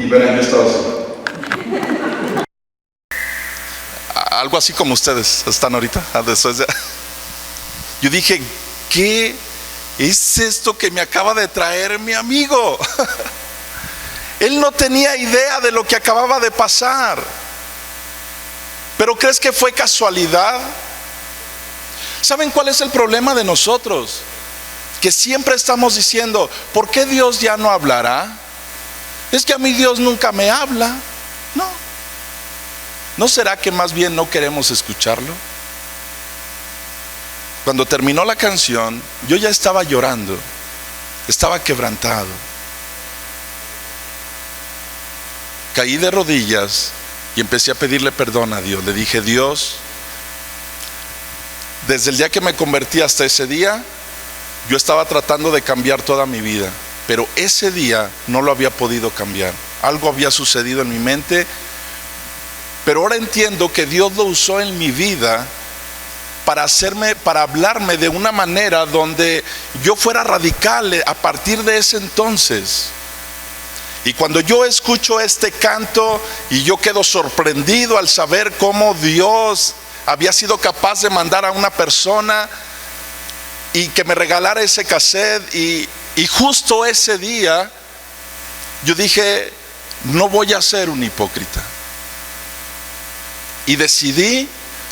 Y verán, yo estaba así. Algo así como ustedes están ahorita. Yo dije, ¿qué es esto que me acaba de traer mi amigo? Él no tenía idea de lo que acababa de pasar. ¿Pero crees que fue casualidad? ¿Saben cuál es el problema de nosotros? Que siempre estamos diciendo, ¿por qué Dios ya no hablará? Es que a mí Dios nunca me habla. No. ¿No será que más bien no queremos escucharlo? Cuando terminó la canción, yo ya estaba llorando, estaba quebrantado. Caí de rodillas y empecé a pedirle perdón a Dios. Le dije, Dios, desde el día que me convertí hasta ese día, yo estaba tratando de cambiar toda mi vida, pero ese día no lo había podido cambiar. Algo había sucedido en mi mente, pero ahora entiendo que Dios lo usó en mi vida para hablarme de una manera donde yo fuera radical a partir de ese entonces. Y cuando yo escucho este canto y yo quedo sorprendido al saber cómo Dios había sido capaz de mandar a una persona y que me regalara ese cassette, y justo ese día yo dije, no voy a ser un hipócrita. Y decidí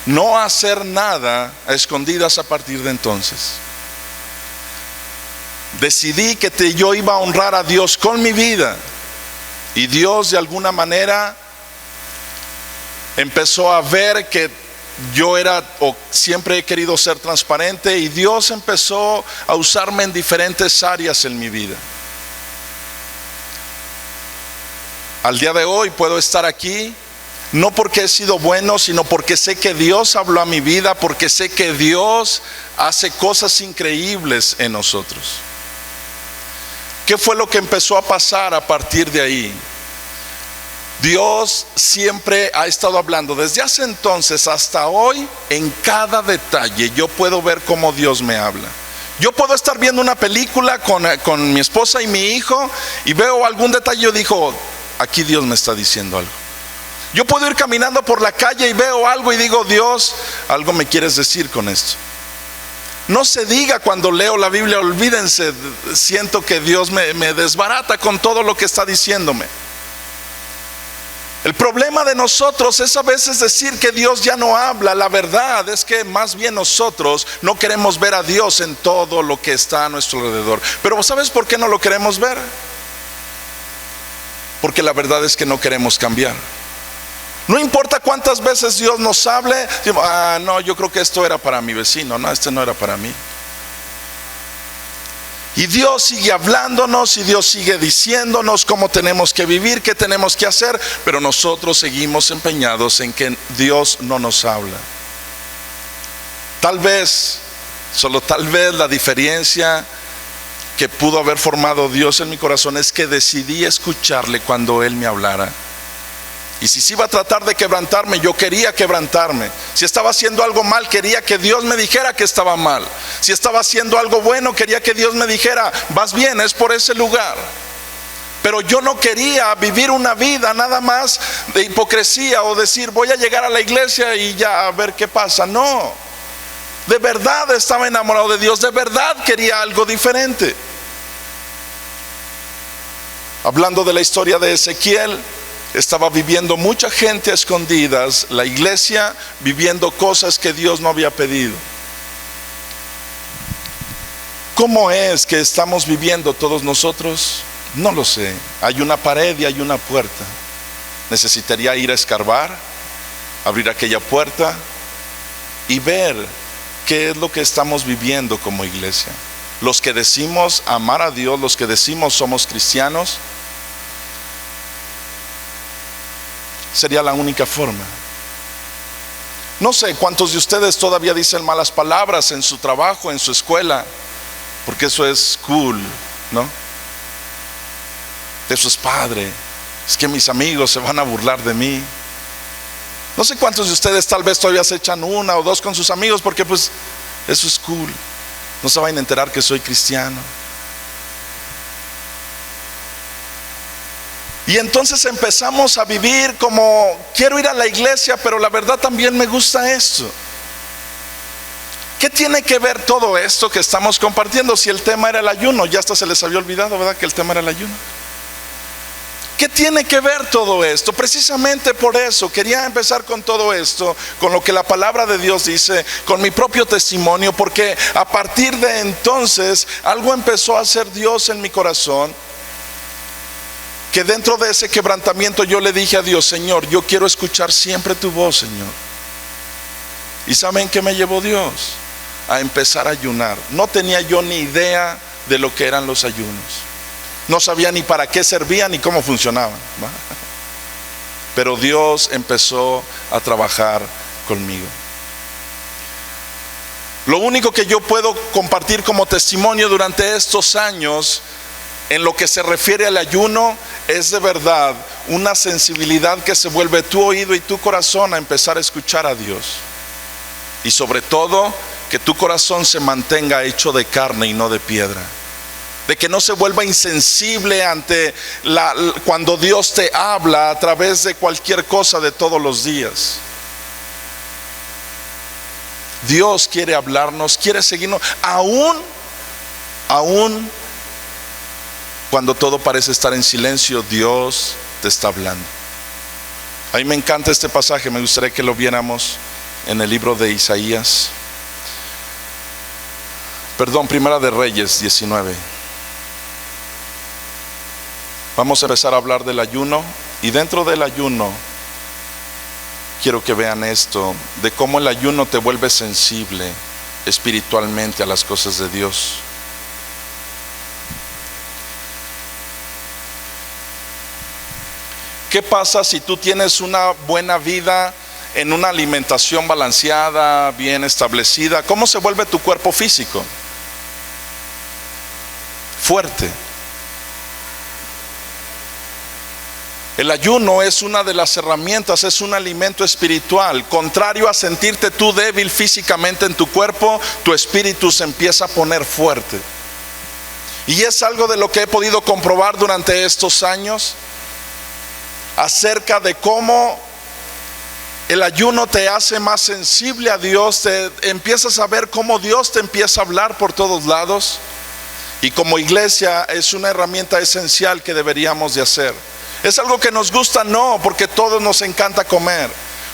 no hacer nada a escondidas a partir de entonces. Decidí que yo iba a honrar a Dios con mi vida. Y Dios de alguna manera empezó a ver que yo siempre he querido ser transparente, y Dios empezó a usarme en diferentes áreas en mi vida. Al día de hoy puedo estar aquí, no porque he sido bueno, sino porque sé que Dios habló a mi vida, porque sé que Dios hace cosas increíbles en nosotros. ¿Qué fue lo que empezó a pasar a partir de ahí? Dios siempre ha estado hablando. Desde hace entonces hasta hoy, en cada detalle yo puedo ver cómo Dios me habla. Yo puedo estar viendo una película con mi esposa y mi hijo, y veo algún detalle y yo digo, aquí Dios me está diciendo algo. Yo puedo ir caminando por la calle y veo algo y digo, Dios, algo me quieres decir con esto. No se diga cuando leo la Biblia, olvídense, siento que Dios me desbarata con todo lo que está diciéndome. El problema de nosotros es a veces decir que Dios ya no habla. La verdad es que más bien nosotros no queremos ver a Dios en todo lo que está a nuestro alrededor. Pero ¿sabes por qué no lo queremos ver? Porque la verdad es que no queremos cambiar. No importa cuántas veces Dios nos hable, decimos, no, yo creo que esto era para mi vecino, no, este no era para mí. Y Dios sigue hablándonos, y Dios sigue diciéndonos cómo tenemos que vivir, qué tenemos que hacer, pero nosotros seguimos empeñados en que Dios no nos habla. Tal vez, solo tal vez, la diferencia que pudo haber formado Dios en mi corazón es que decidí escucharle cuando Él me hablara. Y si se iba a tratar de quebrantarme, yo quería quebrantarme. Si estaba haciendo algo mal, quería que Dios me dijera que estaba mal. Si estaba haciendo algo bueno, quería que Dios me dijera, vas bien, es por ese lugar. Pero yo no quería vivir una vida nada más de hipocresía, o decir, voy a llegar a la iglesia y ya a ver qué pasa. No, de verdad estaba enamorado de Dios, de verdad quería algo diferente. Hablando de la historia de Ezequiel, estaba viviendo mucha gente a escondidas, la iglesia viviendo cosas que Dios no había pedido. ¿Cómo es que estamos viviendo todos nosotros? No lo sé. Hay una pared y hay una puerta. Necesitaría ir a escarbar, abrir aquella puerta y ver qué es lo que estamos viviendo como iglesia. Los que decimos amar a Dios, los que decimos somos cristianos, sería la única forma. No sé cuántos de ustedes todavía dicen malas palabras en su trabajo, en su escuela, porque eso es cool, ¿no? Eso es padre. Es que mis amigos se van a burlar de mí. No sé cuántos de ustedes tal vez todavía se echan una o dos con sus amigos, porque pues eso es cool. No se van a enterar que soy cristiano. Y entonces empezamos a vivir como, quiero ir a la iglesia, pero la verdad también me gusta esto. ¿Qué tiene que ver todo esto que estamos compartiendo si el tema era el ayuno? Ya hasta se les había olvidado, ¿verdad?, que el tema era el ayuno. ¿Qué tiene que ver todo esto? Precisamente por eso quería empezar con todo esto, con lo que la palabra de Dios dice, con mi propio testimonio, porque a partir de entonces algo empezó a hacer Dios en mi corazón, que dentro de ese quebrantamiento yo le dije a Dios: Señor, yo quiero escuchar siempre tu voz, Señor. ¿Y saben qué me llevó Dios? A empezar a ayunar. No tenía yo ni idea de lo que eran los ayunos. No sabía ni para qué servían ni cómo funcionaban, ¿va? Pero Dios empezó a trabajar conmigo. Lo único que yo puedo compartir como testimonio durante estos años en lo que se refiere al ayuno es de verdad una sensibilidad que se vuelve tu oído y tu corazón a empezar a escuchar a Dios. Y sobre todo, que tu corazón se mantenga hecho de carne y no de piedra. De que no se vuelva insensible ante cuando Dios te habla a través de cualquier cosa de todos los días. Dios quiere hablarnos, quiere seguirnos, aún cuando todo parece estar en silencio, Dios te está hablando. A mí me encanta este pasaje, me gustaría que lo viéramos en el libro de Isaías. Primera de Reyes 19. Vamos a empezar a hablar del ayuno, y dentro del ayuno quiero que vean esto, de cómo el ayuno te vuelve sensible espiritualmente a las cosas de Dios. ¿Qué pasa si tú tienes una buena vida en una alimentación balanceada, bien establecida? ¿Cómo se vuelve tu cuerpo físico? Fuerte. El ayuno es una de las herramientas, es un alimento espiritual. Contrario a sentirte tú débil físicamente en tu cuerpo, tu espíritu se empieza a poner fuerte. Y es algo de lo que he podido comprobar durante estos años, acerca de cómo el ayuno te hace más sensible a Dios. Te empiezas a ver cómo Dios te empieza a hablar por todos lados. Y como iglesia es una herramienta esencial que deberíamos de hacer. ¿Es algo que nos gusta? No, porque a todos nos encanta comer.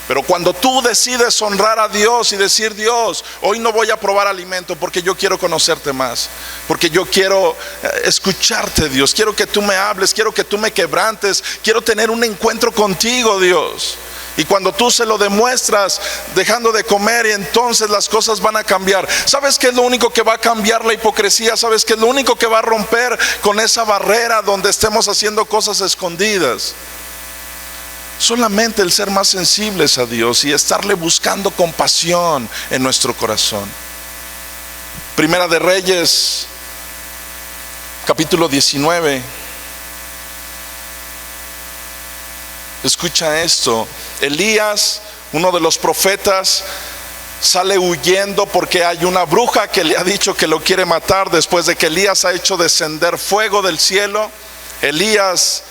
Pero cuando tú decides honrar a Dios y decir: Dios, hoy no voy a probar alimento porque yo quiero conocerte más, porque yo quiero escucharte, Dios, quiero que tú me hables, quiero que tú me quebrantes, quiero tener un encuentro contigo, Dios. Y cuando tú se lo demuestras dejando de comer, y entonces las cosas van a cambiar. ¿Sabes qué es lo único que va a cambiar la hipocresía? ¿Sabes qué es lo único que va a romper con esa barrera donde estemos haciendo cosas escondidas? Solamente el ser más sensibles a Dios y estarle buscando compasión en nuestro corazón. Primera de Reyes, capítulo 19. Escucha esto. Elías, uno de los profetas, sale huyendo porque hay una bruja que le ha dicho que lo quiere matar. Después de que Elías ha hecho descender fuego del cielo, Elías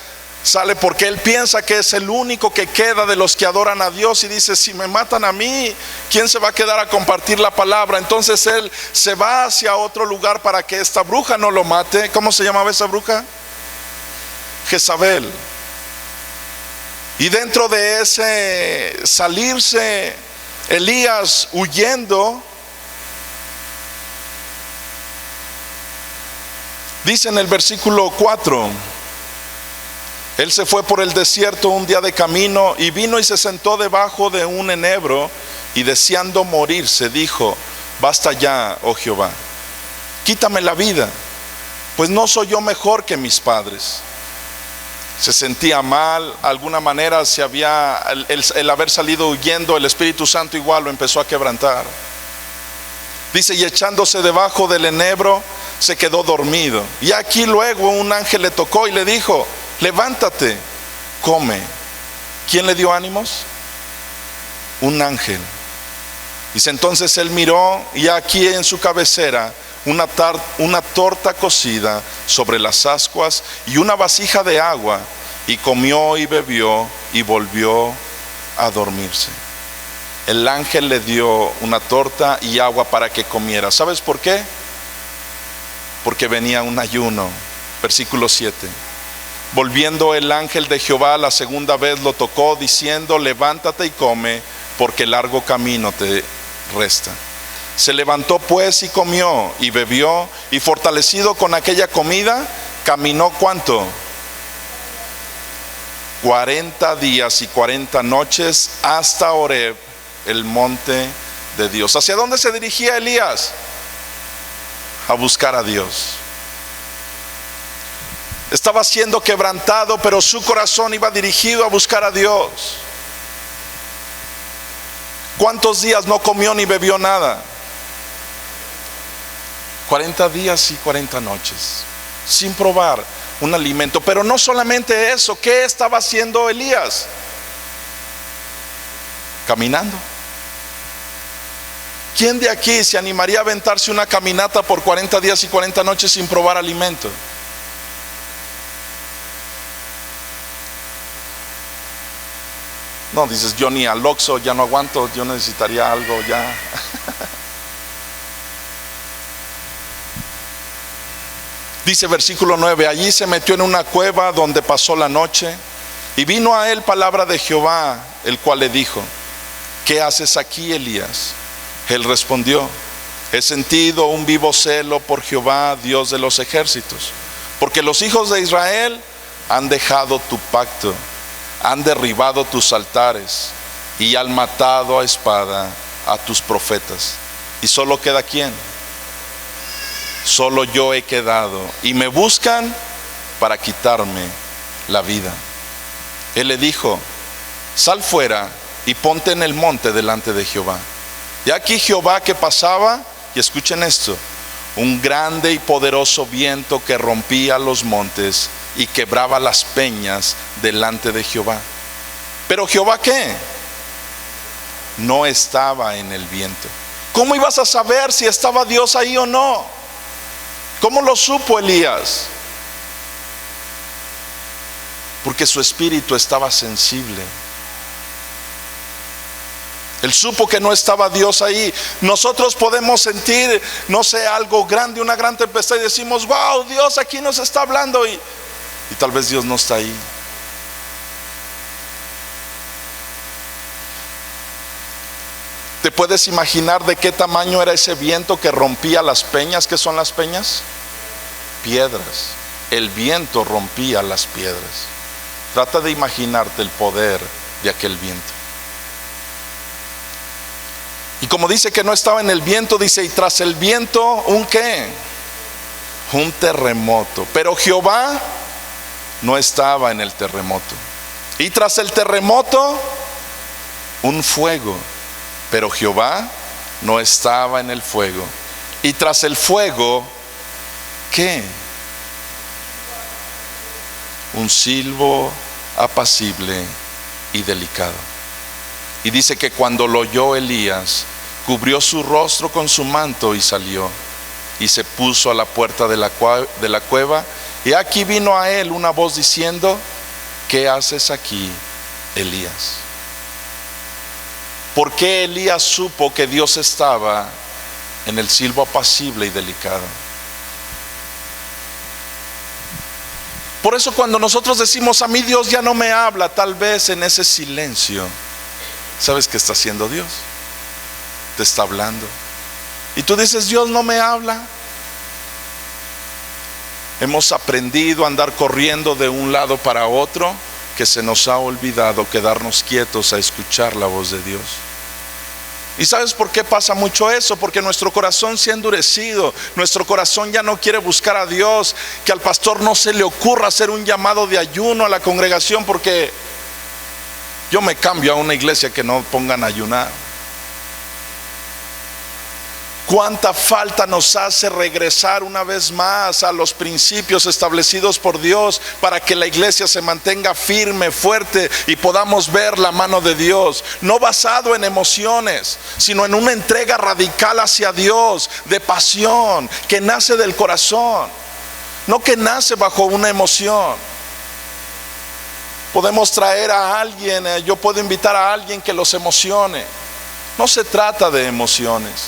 sale porque él piensa que es el único que queda de los que adoran a Dios, y dice: si me matan a mí, ¿quién se va a quedar a compartir la palabra? Entonces él se va hacia otro lugar para que esta bruja no lo mate. ¿Cómo se llamaba esa bruja? Jezabel. Y dentro de ese salirse Elías huyendo, dice en el versículo 4: él se fue por el desierto un día de camino, y vino y se sentó debajo de un enebro, y deseando morirse dijo: basta ya, oh Jehová, quítame la vida, pues no soy yo mejor que mis padres. Se sentía mal, de alguna manera el haber salido huyendo, el Espíritu Santo igual lo empezó a quebrantar. Dice: y echándose debajo del enebro, se quedó dormido. Y aquí luego un ángel le tocó y le dijo: levántate, come. ¿Quién le dio ánimos? Un ángel. Dice: entonces él miró, y aquí en su cabecera una torta cocida sobre las ascuas y una vasija de agua. y comió y bebió y volvió a dormirse. El ángel le dio una torta y agua para que comiera. ¿Sabes por qué? Porque venía un ayuno. Versículo 7. Volviendo el ángel de Jehová la segunda vez lo tocó, diciendo: levántate y come, porque largo camino te resta. Se levantó pues y comió y bebió, y fortalecido con aquella comida, caminó ¿cuánto? 40 días y 40 noches hasta Horeb, el monte de Dios. ¿Hacia dónde se dirigía Elías? A buscar a Dios. Estaba siendo quebrantado, pero su corazón iba dirigido a buscar a Dios. ¿Cuántos días no comió ni bebió nada? 40 días y 40 noches, sin probar un alimento. Pero no solamente eso, ¿qué estaba haciendo Elías? Caminando. ¿Quién de aquí se animaría a aventarse una caminata por 40 días y 40 noches sin probar alimento? No, dices, yo ni al Oxxo ya no aguanto, yo necesitaría algo ya. Dice versículo 9, allí se metió en una cueva donde pasó la noche, y vino a él palabra de Jehová, el cual le dijo: ¿qué haces aquí, Elías? Él respondió: he sentido un vivo celo por Jehová, Dios de los ejércitos, porque los hijos de Israel han dejado tu pacto, han derribado tus altares y han matado a espada a tus profetas. ¿Y solo queda quién? Solo yo he quedado, y me buscan para quitarme la vida. Él le dijo: sal fuera y ponte en el monte delante de Jehová. Y aquí Jehová que pasaba, y escuchen esto, un grande y poderoso viento que rompía los montes y quebraba las peñas delante de Jehová. Pero Jehová, ¿qué? No estaba en el viento. ¿Cómo ibas a saber si estaba Dios ahí o no? ¿Cómo lo supo Elías? Porque su espíritu estaba sensible. Él supo que no estaba Dios ahí. Nosotros podemos sentir, no sé, algo grande, una gran tempestad, y decimos: wow, Dios aquí nos está hablando, y tal vez Dios no está ahí. ¿Te puedes imaginar de qué tamaño era ese viento que rompía las peñas? ¿Qué son las peñas? Piedras. El viento rompía las piedras. Trata de imaginarte el poder de aquel viento. Y como dice que no estaba en el viento, dice: y tras el viento, ¿un qué? Un terremoto. Pero Jehová no estaba en el terremoto. Y tras el terremoto, un fuego. Pero Jehová no estaba en el fuego. Y tras el fuego, ¿qué? Un silbo apacible y delicado. Y dice que cuando lo oyó Elías, cubrió su rostro con su manto y salió, y se puso a la puerta de la cueva. Y aquí vino a él una voz diciendo: ¿qué haces aquí, Elías? ¿Por qué Elías supo que Dios estaba en el silbo apacible y delicado? Por eso cuando nosotros decimos: a mí Dios ya no me habla, tal vez en ese silencio, ¿sabes qué está haciendo Dios? Te está hablando. Y tú dices: Dios no me habla. Hemos aprendido a andar corriendo de un lado para otro, que se nos ha olvidado quedarnos quietos a escuchar la voz de Dios. ¿Y sabes por qué pasa mucho eso? Porque nuestro corazón se ha endurecido. Nuestro corazón ya no quiere buscar a Dios. Que al pastor no se le ocurra hacer un llamado de ayuno a la congregación, porque yo me cambio a una iglesia que no pongan a ayunar. Cuánta falta nos hace regresar una vez más a los principios establecidos por Dios, para que la iglesia se mantenga firme, fuerte, y podamos ver la mano de Dios, no basado en emociones, sino en una entrega radical hacia Dios, de pasión, que nace del corazón, no que nace bajo una emoción. podemos traer a alguien, yo puedo invitar a alguien que los emocione. No se trata de emociones.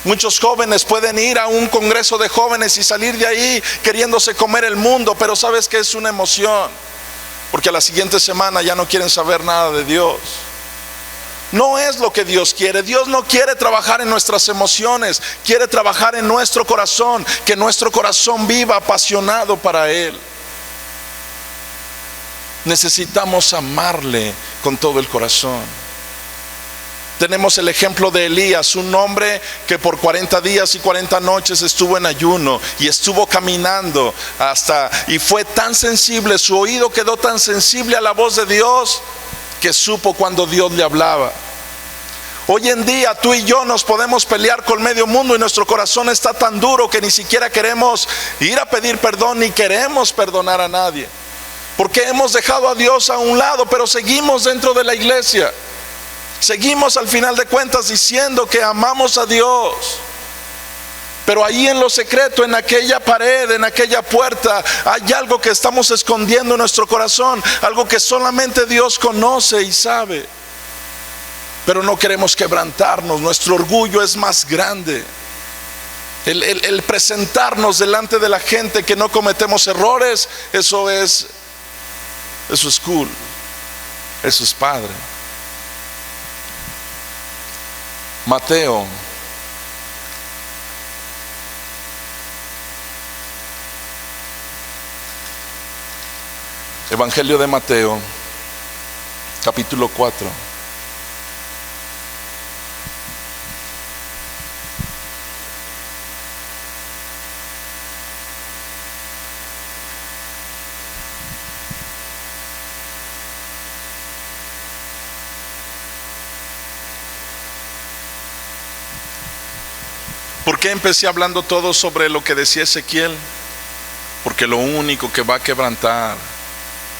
Muchos jóvenes pueden ir a un congreso de jóvenes y salir de ahí queriéndose comer el mundo, pero ¿sabes qué es una emoción? Porque a la siguiente semana ya no quieren saber nada de Dios. No es lo que Dios quiere. Dios no quiere trabajar en nuestras emociones, quiere trabajar en nuestro corazón, que nuestro corazón viva apasionado para Él. Necesitamos amarle con todo el corazón. Tenemos el ejemplo de Elías, un hombre que por 40 días y 40 noches estuvo en ayuno y estuvo caminando y fue tan sensible, su oído quedó tan sensible a la voz de Dios que supo cuando Dios le hablaba. Hoy en día tú y yo nos podemos pelear con medio mundo y nuestro corazón está tan duro que ni siquiera queremos ir a pedir perdón ni queremos perdonar a nadie, porque hemos dejado a Dios a un lado, pero seguimos dentro de la iglesia. Seguimos al final de cuentas diciendo que amamos a Dios, pero ahí en lo secreto, en aquella pared, en aquella puerta, hay algo que estamos escondiendo en nuestro corazón, algo que solamente Dios conoce y sabe. Pero no queremos quebrantarnos, nuestro orgullo es más grande. El presentarnos delante de la gente que no cometemos errores, eso es cool, eso es padre. Mateo Evangelio de Mateo, capítulo 4. ¿Por qué empecé hablando todo sobre lo que decía Ezequiel? Porque lo único que va a quebrantar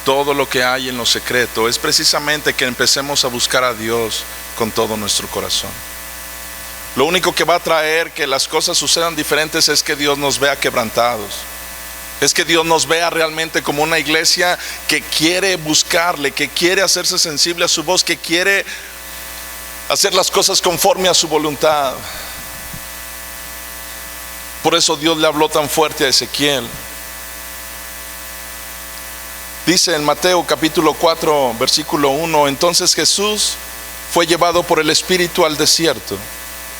todo lo que hay en lo secreto es precisamente que empecemos a buscar a Dios con todo nuestro corazón. Lo único que va a traer que las cosas sucedan diferentes es que Dios nos vea quebrantados. Es que Dios nos vea realmente como una iglesia que quiere buscarle, que quiere hacerse sensible a su voz, que quiere hacer las cosas conforme a su voluntad. Por eso Dios le habló tan fuerte a Ezequiel. Dice en Mateo capítulo 4 versículo 1: entonces Jesús fue llevado por el Espíritu al desierto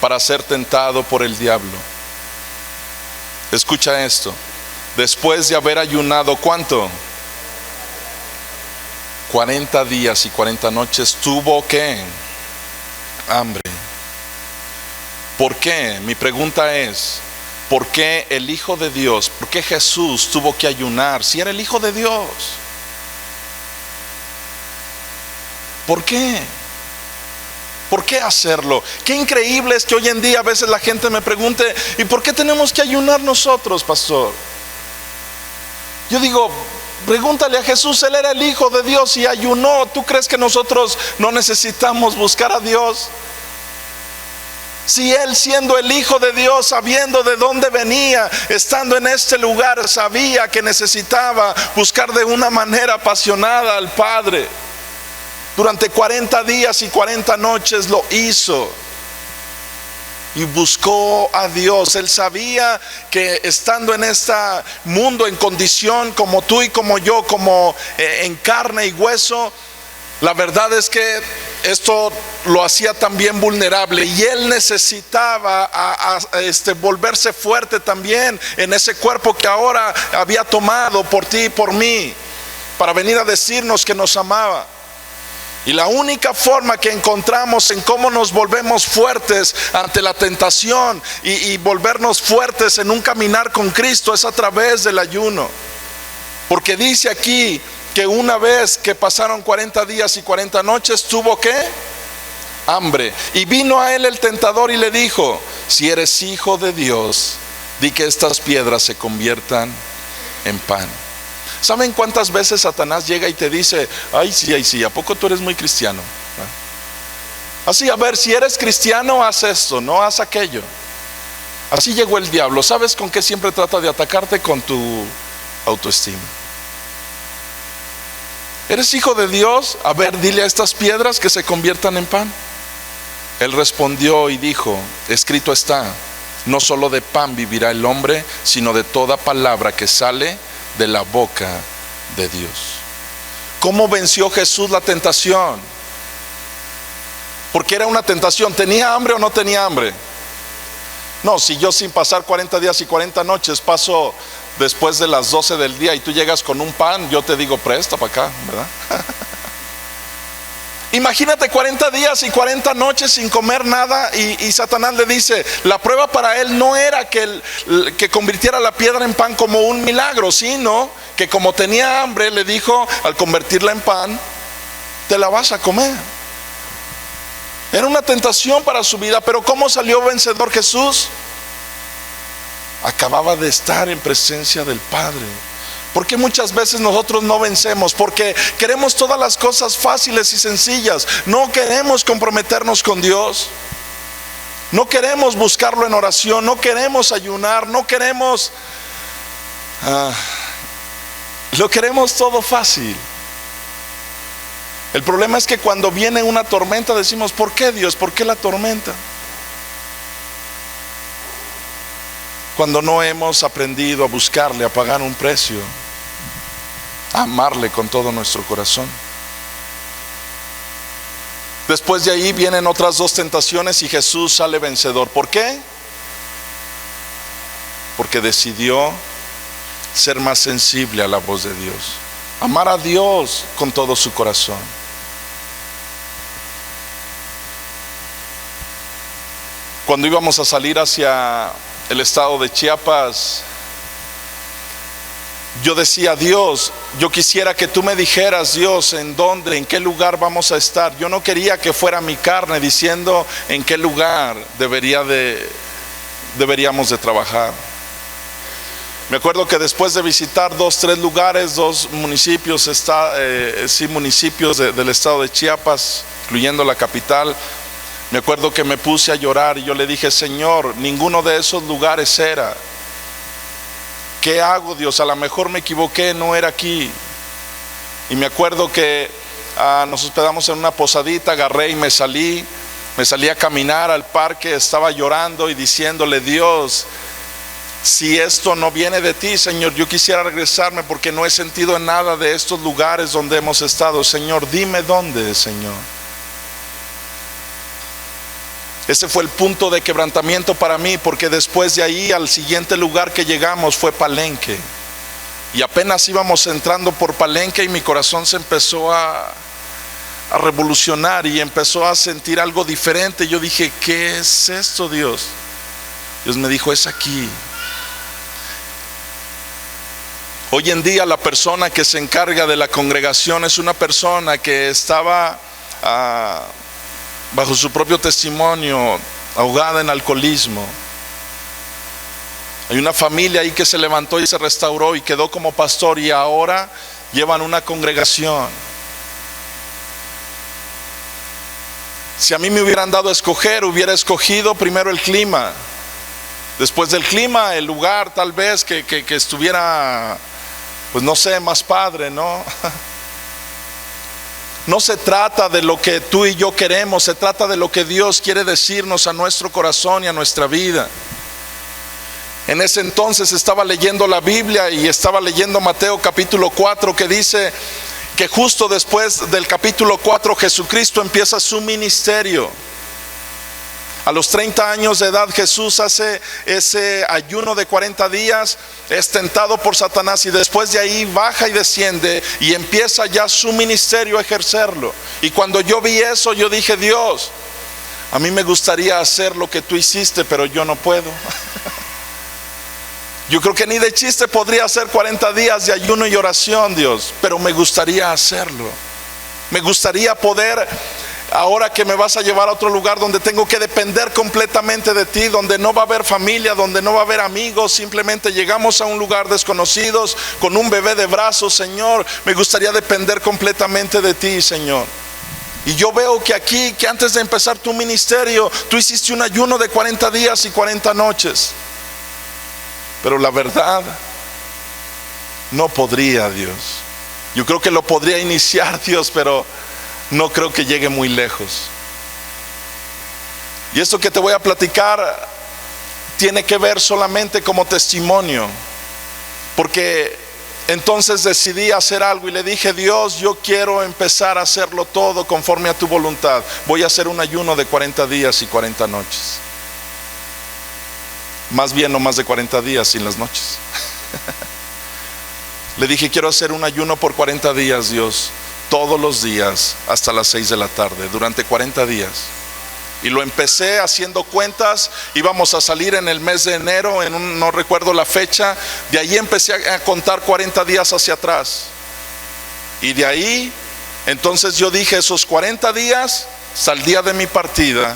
para ser tentado por el diablo. Escucha esto. Después de haber ayunado, ¿cuánto? 40 días y 40 noches tuvo ¿qué? Hambre. ¿Por qué? Mi pregunta es: ¿por qué el Hijo de Dios, por qué Jesús tuvo que ayunar si era el Hijo de Dios? ¿Por qué? ¿Por qué hacerlo? Qué increíble es que hoy en día a veces la gente me pregunte: ¿y por qué tenemos que ayunar nosotros, pastor? Yo digo, pregúntale a Jesús, Él era el Hijo de Dios y ayunó. ¿Tú crees que nosotros no necesitamos buscar a Dios? Si Él, siendo el Hijo de Dios, sabiendo de dónde venía, estando en este lugar, sabía que necesitaba buscar de una manera apasionada al Padre, durante 40 días y 40 noches lo hizo y buscó a Dios. Él sabía que estando en este mundo en condición como tú y como yo, como en carne y hueso, la verdad es que esto lo hacía también vulnerable, y Él necesitaba volverse fuerte también en ese cuerpo que ahora había tomado por ti y por mí, para venir a decirnos que nos amaba. Y la única forma que encontramos en cómo nos volvemos fuertes ante la tentación y volvernos fuertes en un caminar con Cristo es a través del ayuno. Porque dice aquí que una vez que pasaron 40 días y 40 noches, tuvo ¿qué? Hambre. Y vino a él el tentador y le dijo: si eres hijo de Dios, di que estas piedras se conviertan en pan. ¿Saben cuántas veces Satanás llega y te dice: ay sí, ¿a poco tú eres muy cristiano? Así, a ver, si eres cristiano, haz esto, no haz aquello. Así llegó el diablo. ¿Sabes con qué siempre trata de atacarte? Con tu autoestima. ¿Eres hijo de Dios? A ver, dile a estas piedras que se conviertan en pan. Él respondió y dijo: escrito está, no solo de pan vivirá el hombre, sino de toda palabra que sale de la boca de Dios. ¿Cómo venció Jesús la tentación? Porque era una tentación. ¿Tenía hambre o no tenía hambre? No, si yo sin pasar 40 días y 40 noches paso después de las 12 del día y tú llegas con un pan, yo te digo, presta para acá, ¿verdad? Imagínate 40 días y 40 noches sin comer nada, y Satanás le dice, la prueba para él no era que convirtiera la piedra en pan como un milagro, sino que como tenía hambre, le dijo, al convertirla en pan, te la vas a comer. Era una tentación para su vida, pero ¿cómo salió vencedor Jesús? Acababa de estar en presencia del Padre. ¿Por qué muchas veces nosotros no vencemos? Porque queremos todas las cosas fáciles y sencillas. No queremos comprometernos con Dios. No queremos buscarlo en oración. No queremos ayunar. No queremos... lo queremos todo fácil. El problema es que cuando viene una tormenta decimos, ¿por qué Dios? ¿Por qué la tormenta? Cuando no hemos aprendido a buscarle, a pagar un precio, a amarle con todo nuestro corazón. Después de ahí vienen otras dos tentaciones y Jesús sale vencedor. ¿Por qué? Porque decidió ser más sensible a la voz de Dios, amar a Dios con todo su corazón. Cuando íbamos a salir hacia el estado de Chiapas, yo decía, Dios, yo quisiera que tú me dijeras, Dios, en dónde, en qué lugar vamos a estar. Yo no quería que fuera mi carne diciendo en qué lugar deberíamos de trabajar. Me acuerdo que después de visitar 2-3 lugares, 2 municipios, municipios del estado de Chiapas, incluyendo la capital, me acuerdo que me puse a llorar y yo le dije, Señor, ninguno de esos lugares era. ¿Qué hago, Dios? A lo mejor me equivoqué, no era aquí. Y me acuerdo que nos hospedamos en una posadita, agarré y me salí a caminar al parque, estaba llorando y diciéndole, Dios, si esto no viene de ti, Señor, yo quisiera regresarme porque no he sentido nada de estos lugares donde hemos estado. Señor, dime dónde, Señor. Ese fue el punto de quebrantamiento para mí, porque después de ahí al siguiente lugar que llegamos fue Palenque. Y apenas íbamos entrando por Palenque y mi corazón se empezó a revolucionar y empezó a sentir algo diferente. Yo dije, ¿qué es esto, Dios? Dios me dijo, es aquí. Hoy en día la persona que se encarga de la congregación es una persona que estaba bajo su propio testimonio, ahogada en alcoholismo. Hay una familia ahí que se levantó y se restauró y quedó como pastor, y ahora llevan una congregación. Si a mí me hubieran dado a escoger, hubiera escogido primero el clima, después del clima el lugar, tal vez que estuviera, pues no sé, más padre, ¿no? No se trata de lo que tú y yo queremos, se trata de lo que Dios quiere decirnos a nuestro corazón y a nuestra vida. En ese entonces estaba leyendo la Biblia y estaba leyendo Mateo capítulo 4, que dice que justo después del capítulo 4 Jesucristo empieza su ministerio. A los 30 años de edad Jesús hace ese ayuno de 40 días, es tentado por Satanás y después de ahí baja y desciende y empieza ya su ministerio a ejercerlo. Y cuando yo vi eso, yo dije, Dios, a mí me gustaría hacer lo que tú hiciste, pero yo no puedo. Yo creo que ni de chiste podría hacer 40 días de ayuno y oración, Dios, pero me gustaría hacerlo. Me gustaría poder, ahora que me vas a llevar a otro lugar donde tengo que depender completamente de ti, donde no va a haber familia, donde no va a haber amigos, simplemente llegamos a un lugar desconocidos con un bebé de brazos, Señor, me gustaría depender completamente de ti, Señor. Y yo veo que aquí, que antes de empezar tu ministerio, tú hiciste un ayuno de 40 días y 40 noches. Pero la verdad, no podría, Dios. Yo creo que lo podría iniciar, Dios, pero no creo que llegue muy lejos. Y esto que te voy a platicar tiene que ver solamente como testimonio, porque entonces decidí hacer algo y le dije: Dios, yo quiero empezar a hacerlo todo conforme a tu voluntad. Voy a hacer un ayuno de 40 días y 40 noches. Más bien no más de 40 días sin las noches. Le dije: quiero hacer un ayuno por 40 días, Dios, todos los días hasta las 6 de la tarde, durante 40 días. Y lo empecé haciendo cuentas. Íbamos a salir en el mes de enero, no recuerdo la fecha. De ahí empecé a contar 40 días hacia atrás. Y de ahí, entonces yo dije: esos 40 días, hasta el día de mi partida,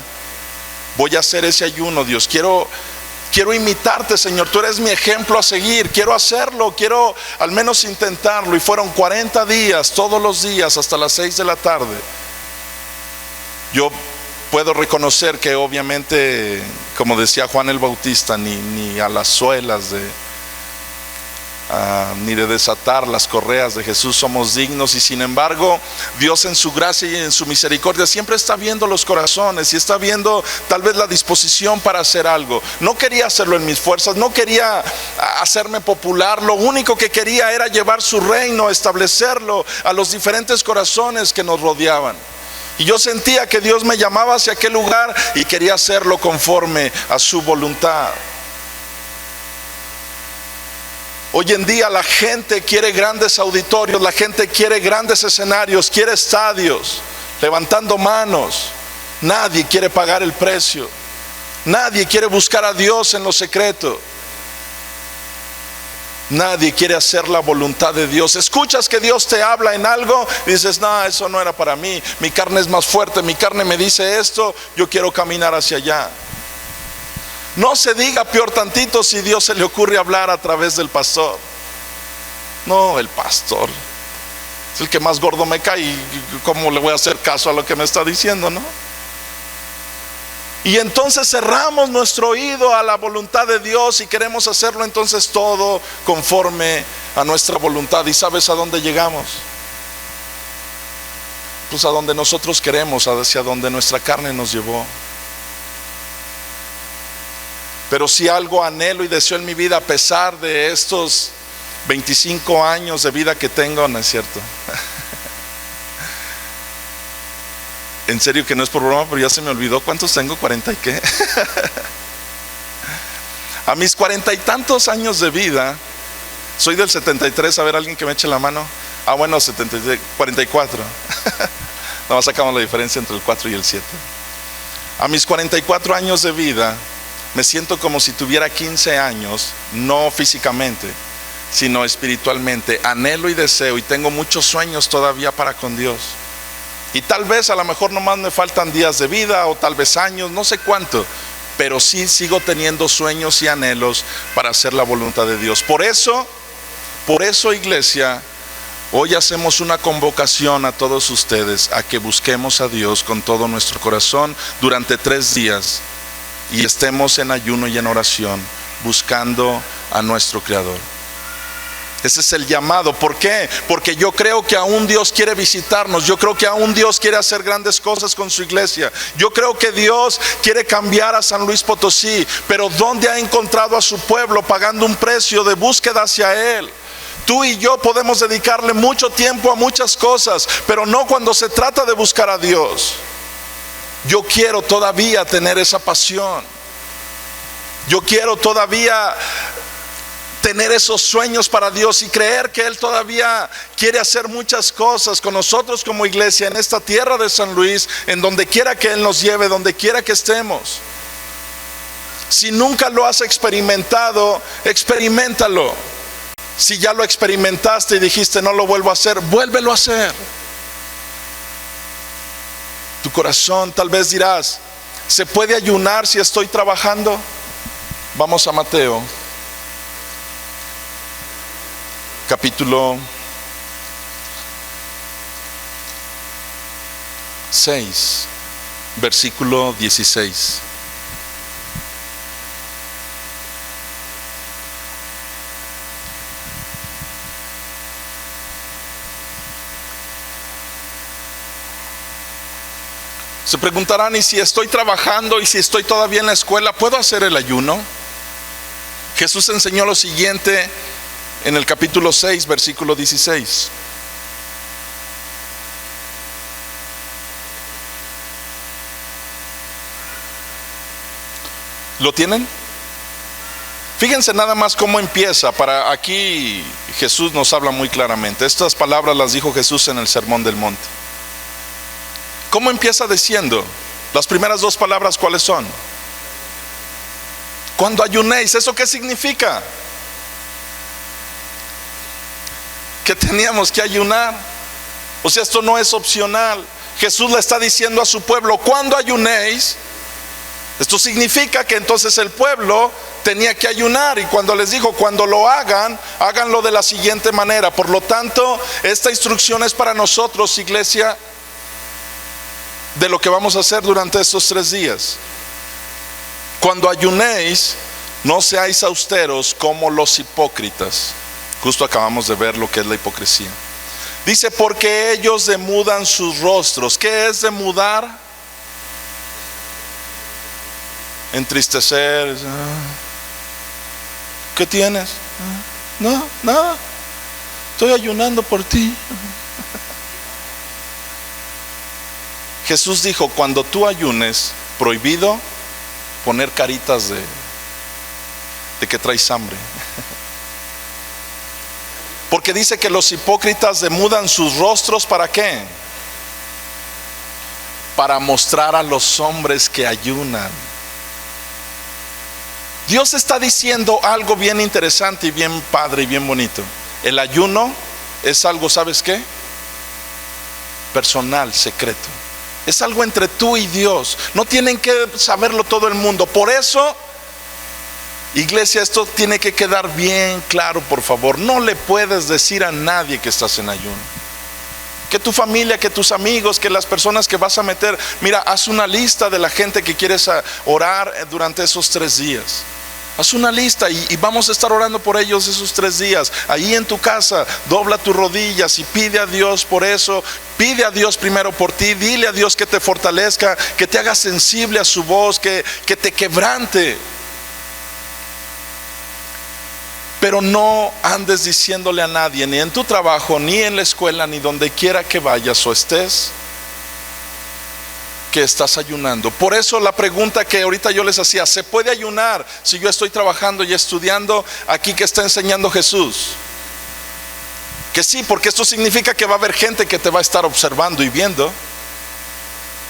voy a hacer ese ayuno, Dios. Quiero imitarte, Señor. Tú eres mi ejemplo a seguir. Quiero hacerlo, quiero al menos intentarlo. Y fueron 40 días, todos los días, hasta las 6 de la tarde. Yo puedo reconocer que obviamente, como decía Juan el Bautista, ni a las suelas ni de desatar las correas de Jesús somos dignos. Y sin embargo, Dios en su gracia y en su misericordia siempre está viendo los corazones y está viendo tal vez la disposición para hacer algo. No quería hacerlo en mis fuerzas, no quería hacerme popular. Lo único que quería era llevar su reino, establecerlo a los diferentes corazones que nos rodeaban. Y yo sentía que Dios me llamaba hacia aquel lugar y quería hacerlo conforme a su voluntad. Hoy en día la gente quiere grandes auditorios, la gente quiere grandes escenarios, quiere estadios, levantando manos. Nadie quiere pagar el precio. Nadie quiere buscar a Dios en lo secreto. Nadie quiere hacer la voluntad de Dios. Escuchas que Dios te habla en algo y dices: no, eso no era para mí. Mi carne es más fuerte, mi carne me dice esto, yo quiero caminar hacia allá. No se diga peor tantito si Dios se le ocurre hablar a través del pastor. No, el pastor es el que más gordo me cae. ¿Y cómo le voy a hacer caso a lo que me está diciendo, no? Y entonces cerramos nuestro oído a la voluntad de Dios y queremos hacerlo entonces todo conforme a nuestra voluntad. ¿Y sabes a dónde llegamos? Pues a donde nosotros queremos, hacia donde nuestra carne nos llevó. Pero si algo anhelo y deseo en mi vida, a pesar de estos 25 años de vida que tengo, no es cierto. En serio que no es por broma, pero ya se me olvidó cuántos tengo, 40 y qué. A mis 40 y tantos años de vida, soy del 73, a ver, alguien que me eche la mano. Ah, bueno, 73, 44. Nada más sacamos la diferencia entre el 4 y el 7. A mis 44 años de vida, me siento como si tuviera 15 años, no físicamente, sino espiritualmente. Anhelo y deseo y tengo muchos sueños todavía para con Dios. Y tal vez a lo mejor nomás me faltan días de vida o tal vez años, no sé cuánto, pero sí sigo teniendo sueños y anhelos para hacer la voluntad de Dios. Por eso, iglesia, hoy hacemos una convocación a todos ustedes a que busquemos a Dios con todo nuestro corazón durante 3 días y estemos en ayuno y en oración buscando a nuestro Creador. Ese es el llamado. ¿Por qué? Porque yo creo que aún Dios quiere visitarnos. Yo creo que aún Dios quiere hacer grandes cosas con su iglesia. Yo creo que Dios quiere cambiar a San Luis Potosí. Pero ¿dónde ha encontrado a su pueblo pagando un precio de búsqueda hacia Él? Tú y yo podemos dedicarle mucho tiempo a muchas cosas, pero no cuando se trata de buscar a Dios. Yo quiero todavía tener esa pasión. Yo quiero todavía tener esos sueños para Dios y creer que Él todavía quiere hacer muchas cosas con nosotros como iglesia en esta tierra de San Luis, en donde quiera que Él nos lleve, donde quiera que estemos. Si nunca lo has experimentado, experiméntalo. Si ya lo experimentaste y dijiste no lo vuelvo a hacer, vuélvelo a hacer. Tu corazón tal vez dirás: ¿se puede ayunar si estoy trabajando? Vamos a Mateo capítulo 6, versículo 16. Se preguntarán, ¿y si estoy trabajando y si estoy todavía en la escuela, puedo hacer el ayuno? Jesús enseñó lo siguiente en el capítulo 6, versículo 16. ¿Lo tienen? Fíjense nada más cómo empieza. Para aquí Jesús nos habla muy claramente. Estas palabras las dijo Jesús en el Sermón del Monte. ¿Cómo empieza diciendo? Las primeras dos palabras, ¿cuáles son? Cuando ayunéis. ¿Eso qué significa? Que teníamos que ayunar. O sea, esto no es opcional. Jesús le está diciendo a su pueblo, cuando ayunéis. Esto significa que entonces el pueblo tenía que ayunar, y cuando les dijo, cuando lo hagan, háganlo de la siguiente manera. Por lo tanto, esta instrucción es para nosotros, iglesia, de lo que vamos a hacer durante estos 3 días. Cuando ayunéis, no seáis austeros como los hipócritas. Justo acabamos de ver lo que es la hipocresía. Dice, porque ellos demudan sus rostros. ¿Qué es demudar? Entristecer. ¿Qué tienes? No, nada. Estoy ayunando por ti. Jesús dijo, cuando tú ayunes, prohibido poner caritas de que traes hambre. Porque dice que los hipócritas demudan sus rostros, ¿para qué? Para mostrar a los hombres que ayunan. Dios está diciendo algo bien interesante y bien padre y bien bonito. El ayuno es algo, ¿sabes qué? Personal, secreto. Es algo entre tú y Dios. No tienen que saberlo todo el mundo. Por eso, iglesia, esto tiene que quedar bien claro, por favor. No le puedes decir a nadie que estás en ayuno. Que tu familia, que tus amigos, que las personas que vas a meter. Mira, haz una lista de la gente que quieres orar durante esos 3 días. Haz una lista y vamos a estar orando por ellos esos 3 días. Ahí en tu casa, dobla tus rodillas y pide a Dios por eso. Pide a Dios primero por ti. Dile a Dios que te fortalezca, que te haga sensible a su voz, que te quebrante. Pero no andes diciéndole a nadie, ni en tu trabajo, ni en la escuela, ni donde quiera que vayas o estés, que estás ayunando. Por eso la pregunta que ahorita yo les hacía, ¿se puede ayunar si yo estoy trabajando y estudiando? Aquí que está enseñando Jesús, que sí, porque esto significa que va a haber gente que te va a estar observando y viendo.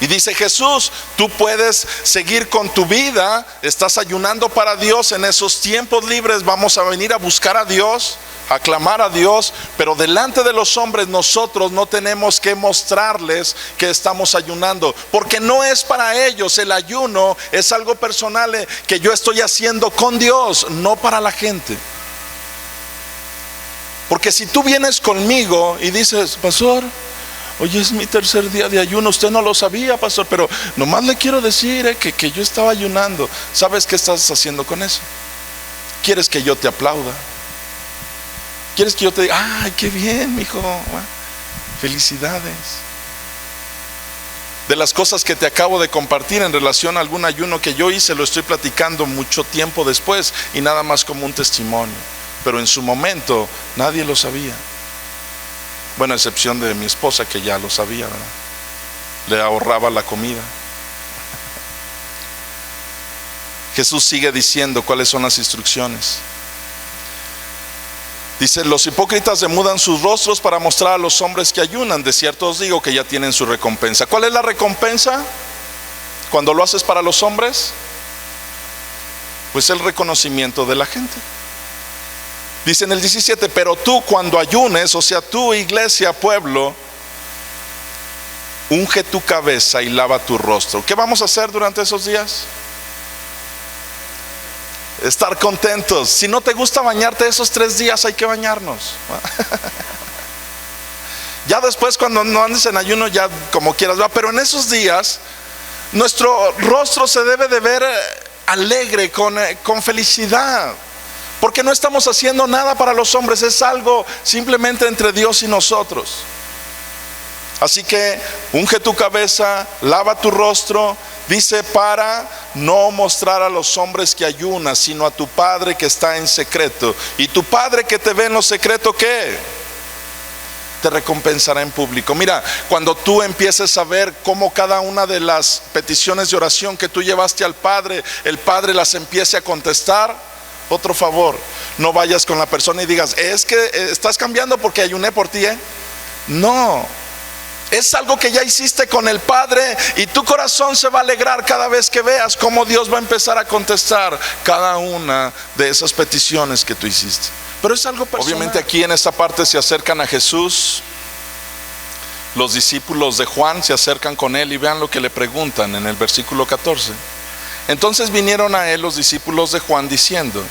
Y dice Jesús, tú puedes seguir con tu vida, estás ayunando para Dios. En esos tiempos libres vamos a venir a buscar a Dios, a clamar a Dios, pero delante de los hombres nosotros no tenemos que mostrarles que estamos ayunando, porque no es para ellos. El ayuno es algo personal que yo estoy haciendo con Dios, no para la gente. Porque si tú vienes conmigo y dices, pastor, hoy es mi 3er día de ayuno, usted no lo sabía, pastor, pero nomás le quiero decir que yo estaba ayunando. ¿Sabes qué estás haciendo con eso? ¿Quieres que yo te aplauda? ¿Quieres que yo te diga, ay, qué bien, mijo, felicidades? De las cosas que te acabo de compartir en relación a algún ayuno que yo hice, lo estoy platicando mucho tiempo después y nada más como un testimonio. Pero en su momento nadie lo sabía. Bueno, a excepción de mi esposa, que ya lo sabía, ¿verdad? Le ahorraba la comida. Jesús sigue diciendo cuáles son las instrucciones. Dice, los hipócritas demudan sus rostros para mostrar a los hombres que ayunan. De cierto os digo que ya tienen su recompensa. ¿Cuál es la recompensa cuando lo haces para los hombres? Pues el reconocimiento de la gente. Dice en el 17, pero tú cuando ayunes, o sea, tú, iglesia, pueblo, unge tu cabeza y lava tu rostro. ¿Qué vamos a hacer durante esos días? Estar contentos. Si no te gusta bañarte esos 3 días, hay que bañarnos. Ya después, cuando no andes en ayuno, ya como quieras, ¿va? Pero en esos días nuestro rostro se debe de ver alegre, con felicidad, porque no estamos haciendo nada para los hombres, es algo simplemente entre Dios y nosotros. Así que unge tu cabeza, lava tu rostro, dice, para no mostrar a los hombres que ayunas, sino a tu Padre que está en secreto. Y tu Padre que te ve en lo secreto, ¿qué? Te recompensará en público. Mira, cuando tú empieces a ver cómo cada una de las peticiones de oración que tú llevaste al Padre, el Padre las empiece a contestar. Otro favor, no vayas con la persona y digas, es que estás cambiando porque ayuné por ti, ¿eh? No, es algo que ya hiciste con el Padre, y tu corazón se va a alegrar cada vez que veas cómo Dios va a empezar a contestar cada una de esas peticiones que tú hiciste. Pero es algo personal. Obviamente aquí en esta parte se acercan a Jesús. Los discípulos de Juan se acercan con él y vean lo que le preguntan en el versículo 14. Entonces vinieron a él los discípulos de Juan diciendo,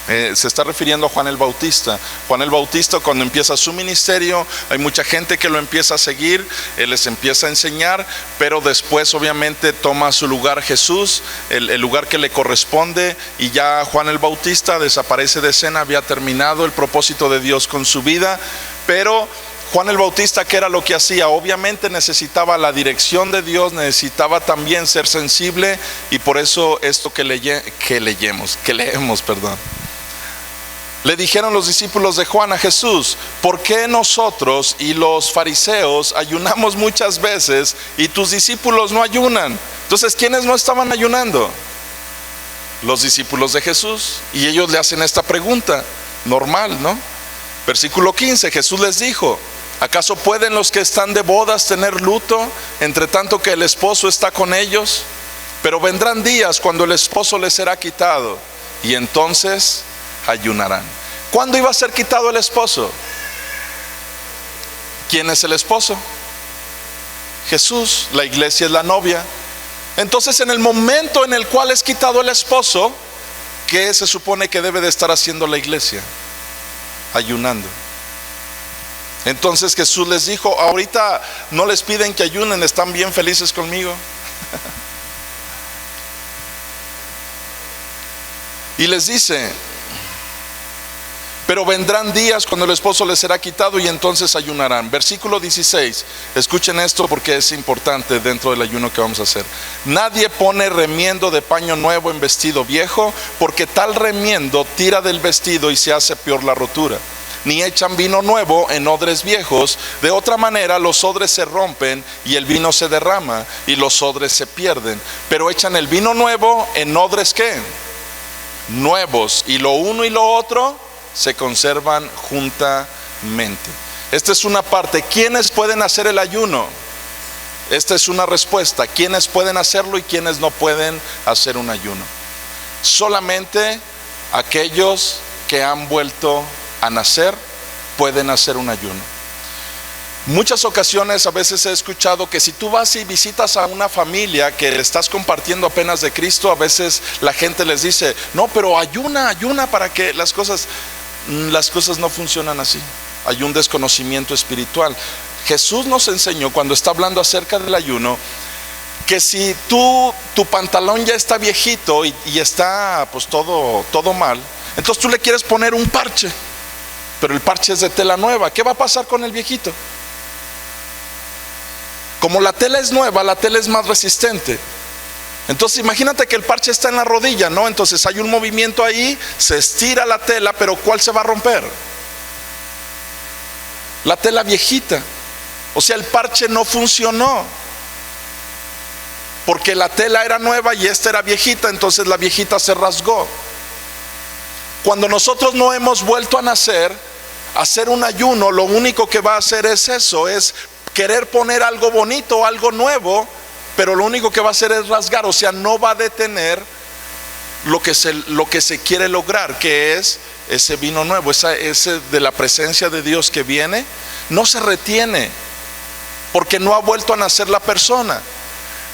se está refiriendo a Juan el Bautista. Juan el Bautista, cuando empieza su ministerio, hay mucha gente que lo empieza a seguir, él les empieza a enseñar, pero después obviamente toma su lugar Jesús, el lugar que le corresponde, y ya Juan el Bautista desaparece de escena. Había terminado el propósito de Dios con su vida, pero Juan el Bautista, ¿qué era lo que hacía? Obviamente necesitaba la dirección de Dios, necesitaba también ser sensible, y por eso esto que leemos. Le dijeron los discípulos de Juan a Jesús, ¿por qué nosotros y los fariseos ayunamos muchas veces y tus discípulos no ayunan? Entonces, ¿quiénes no estaban ayunando? Los discípulos de Jesús. Y ellos le hacen esta pregunta, normal, ¿no? Versículo 15, Jesús les dijo, ¿acaso pueden los que están de bodas tener luto, entre tanto que el esposo está con ellos? Pero vendrán días cuando el esposo les será quitado, y entonces ayunarán. ¿Cuándo iba a ser quitado el esposo? ¿Quién es el esposo? Jesús. La iglesia es la novia. Entonces, en el momento en el cual es quitado el esposo, ¿qué se supone que debe de estar haciendo la iglesia? Ayunando. Entonces Jesús les dijo, ahorita no les piden que ayunen, están bien felices conmigo. Y les dice, pero vendrán días cuando el esposo les será quitado y entonces ayunarán. Versículo 16, escuchen esto porque es importante dentro del ayuno que vamos a hacer. Nadie pone remiendo de paño nuevo en vestido viejo, porque tal remiendo tira del vestido y se hace peor la rotura. Ni echan vino nuevo en odres viejos, de otra manera los odres se rompen y el vino se derrama y los odres se pierden. Pero echan el vino nuevo en odres ¿qué? Nuevos, y lo uno y lo otro se conservan juntamente. Esta es una parte. ¿Quiénes pueden hacer el ayuno? Esta es una respuesta. ¿Quiénes pueden hacerlo y quiénes no pueden hacer un ayuno? Solamente aquellos que han vuelto a nacer pueden hacer un ayuno. Muchas ocasiones, a veces he escuchado que si tú vas y visitas a una familia que le estás compartiendo apenas de Cristo, a veces la gente les dice, no, pero ayuna para que las cosas no funcionan así. Hay un desconocimiento espiritual. Jesús nos enseñó, cuando está hablando acerca del ayuno, que si tu pantalón ya está viejito y está pues todo mal, entonces tú le quieres poner un parche, pero el parche es de tela nueva. ¿Qué va a pasar con el viejito? Como la tela es nueva, la tela es más resistente. Entonces imagínate que el parche está en la rodilla, ¿no? Entonces hay un movimiento ahí, se estira la tela, pero ¿cuál se va a romper? La tela viejita. O sea, el parche no funcionó, porque la tela era nueva y esta era viejita, entonces la viejita se rasgó. Cuando nosotros no hemos vuelto a nacer, hacer un ayuno, lo único que va a hacer es eso, es querer poner algo bonito, algo nuevo, pero lo único que va a hacer es rasgar. O sea, no va a detener lo que se quiere lograr, que es ese vino nuevo, ese de la presencia de Dios que viene, no se retiene, porque no ha vuelto a nacer la persona.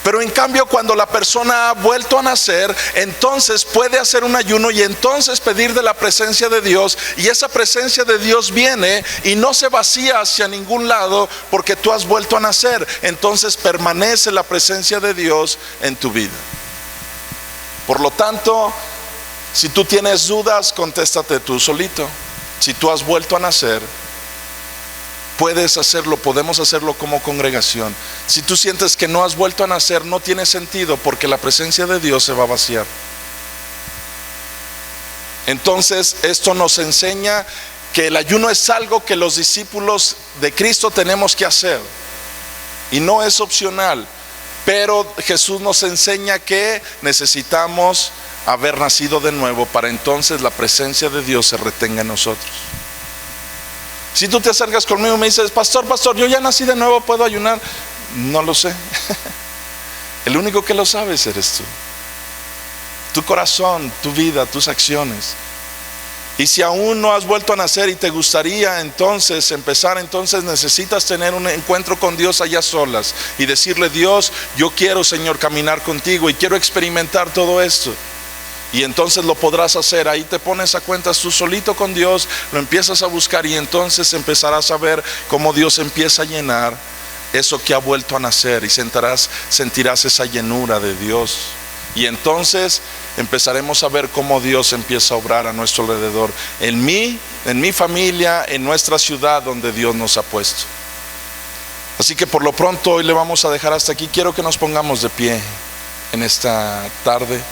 Pero en cambio, cuando la persona ha vuelto a nacer, entonces puede hacer un ayuno y entonces pedir de la presencia de Dios, y esa presencia de Dios viene y no se vacía hacia ningún lado, porque tú has vuelto a nacer. Entonces permanece la presencia de Dios en tu vida. Por lo tanto, si tú tienes dudas, contéstate tú solito. Si tú has vuelto a nacer, puedes hacerlo, podemos hacerlo como congregación. Si tú sientes que no has vuelto a nacer, no tiene sentido, porque la presencia de Dios se va a vaciar. Entonces esto nos enseña que el ayuno es algo que los discípulos de Cristo tenemos que hacer, y no es opcional. Pero Jesús nos enseña que necesitamos haber nacido de nuevo para entonces la presencia de Dios se retenga en nosotros. Si tú te acercas conmigo y me dices, pastor, yo ya nací de nuevo, ¿puedo ayunar? No lo sé. El único que lo sabes eres tú. Tu corazón, tu vida, tus acciones. Y si aún no has vuelto a nacer y te gustaría entonces empezar, entonces necesitas tener un encuentro con Dios allá solas y decirle, Dios, yo quiero, Señor, caminar contigo y quiero experimentar todo esto. Y entonces lo podrás hacer. Ahí te pones a cuentas tú solito con Dios, lo empiezas a buscar, y entonces empezarás a ver cómo Dios empieza a llenar eso que ha vuelto a nacer, y sentirás esa llenura de Dios. Y entonces empezaremos a ver cómo Dios empieza a obrar a nuestro alrededor, en mi familia, en nuestra ciudad donde Dios nos ha puesto. Así que por lo pronto hoy le vamos a dejar hasta aquí. Quiero que nos pongamos de pie en esta tarde.